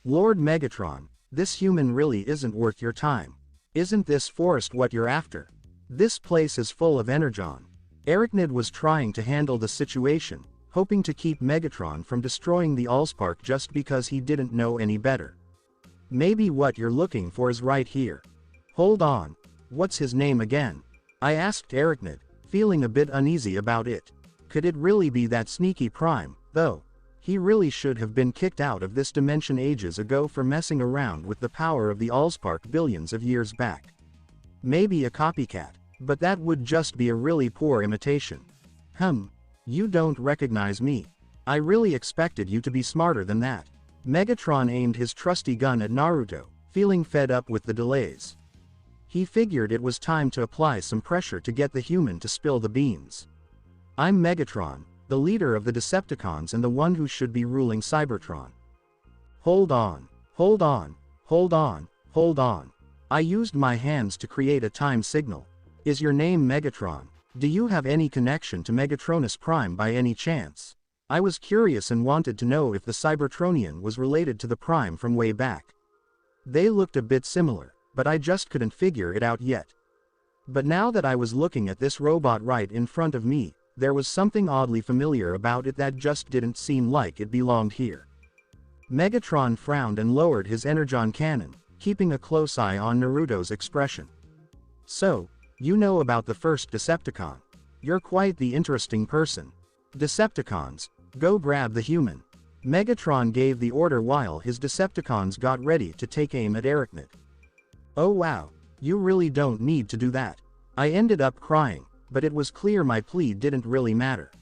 Lord Megatron, this human really isn't worth your time. Isn't this forest what you're after? This place is full of energon. Arachnid was trying to handle the situation, hoping to keep Megatron from destroying the Allspark just because he didn't know any better. Maybe what you're looking for is right here. Hold on, what's his name again? I asked Arachnid, feeling a bit uneasy about it. Could it really be that sneaky Prime, though? He really should have been kicked out of this dimension ages ago for messing around with the power of the Allspark billions of years back. Maybe a copycat, but that would just be a really poor imitation. You don't recognize me. I really expected you to be smarter than that. Megatron aimed his trusty gun at Naruto, feeling fed up with the delays. He figured it was time to apply some pressure to get the human to spill the beans. I'm Megatron, the leader of the Decepticons and the one who should be ruling Cybertron. Hold on, hold on, hold on, hold on. I used my hands to create a time signal. Is your name Megatron? Do you have any connection to Megatronus Prime by any chance? I was curious and wanted to know if the Cybertronian was related to the Prime from way back. They looked a bit similar, but I just couldn't figure it out yet. But now that I was looking at this robot right in front of me, there was something oddly familiar about it that just didn't seem like it belonged here. Megatron frowned and lowered his energon cannon, keeping a close eye on Naruto's expression. So, you know about the first Decepticon. You're quite the interesting person. Decepticons, go grab the human. Megatron gave the order while his Decepticons got ready to take aim at Arachnid. Oh wow, you really don't need to do that. I ended up crying, but it was clear my plea didn't really matter.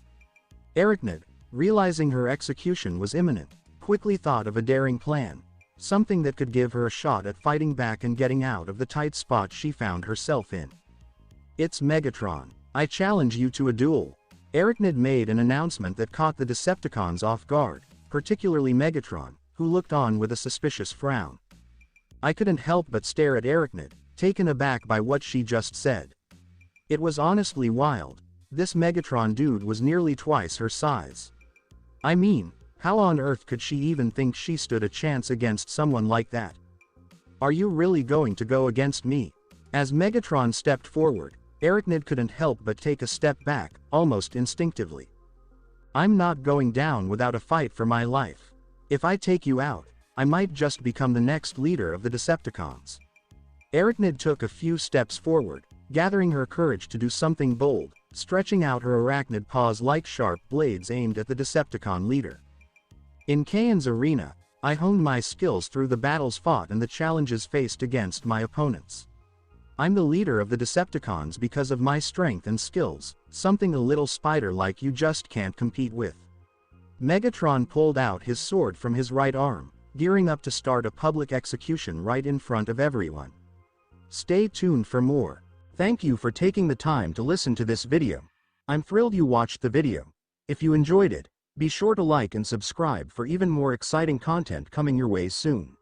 Arachnid, realizing her execution was imminent, quickly thought of a daring plan. Something that could give her a shot at fighting back and getting out of the tight spot she found herself in. It's Megatron. I challenge you to a duel. Arachnid made an announcement that caught the Decepticons off guard, particularly Megatron, who looked on with a suspicious frown. I couldn't help but stare at Arachnid, taken aback by what she just said. It was honestly wild. This Megatron dude was nearly twice her size. I mean, how on earth could she even think she stood a chance against someone like that? Are you really going to go against me? As Megatron stepped forward, Arachnid couldn't help but take a step back, almost instinctively. I'm not going down without a fight for my life. If I take you out, I might just become the next leader of the Decepticons. Arachnid took a few steps forward, gathering her courage to do something bold, stretching out her arachnid paws like sharp blades aimed at the Decepticon leader. In Kaon's arena, I honed my skills through the battles fought and the challenges faced against my opponents. I'm the leader of the Decepticons because of my strength and skills, something a little spider like you just can't compete with. Megatron pulled out his sword from his right arm, gearing up to start a public execution right in front of everyone. Stay tuned for more. Thank you for taking the time to listen to this video. I'm thrilled you watched the video. If you enjoyed it, be sure to like and subscribe for even more exciting content coming your way soon.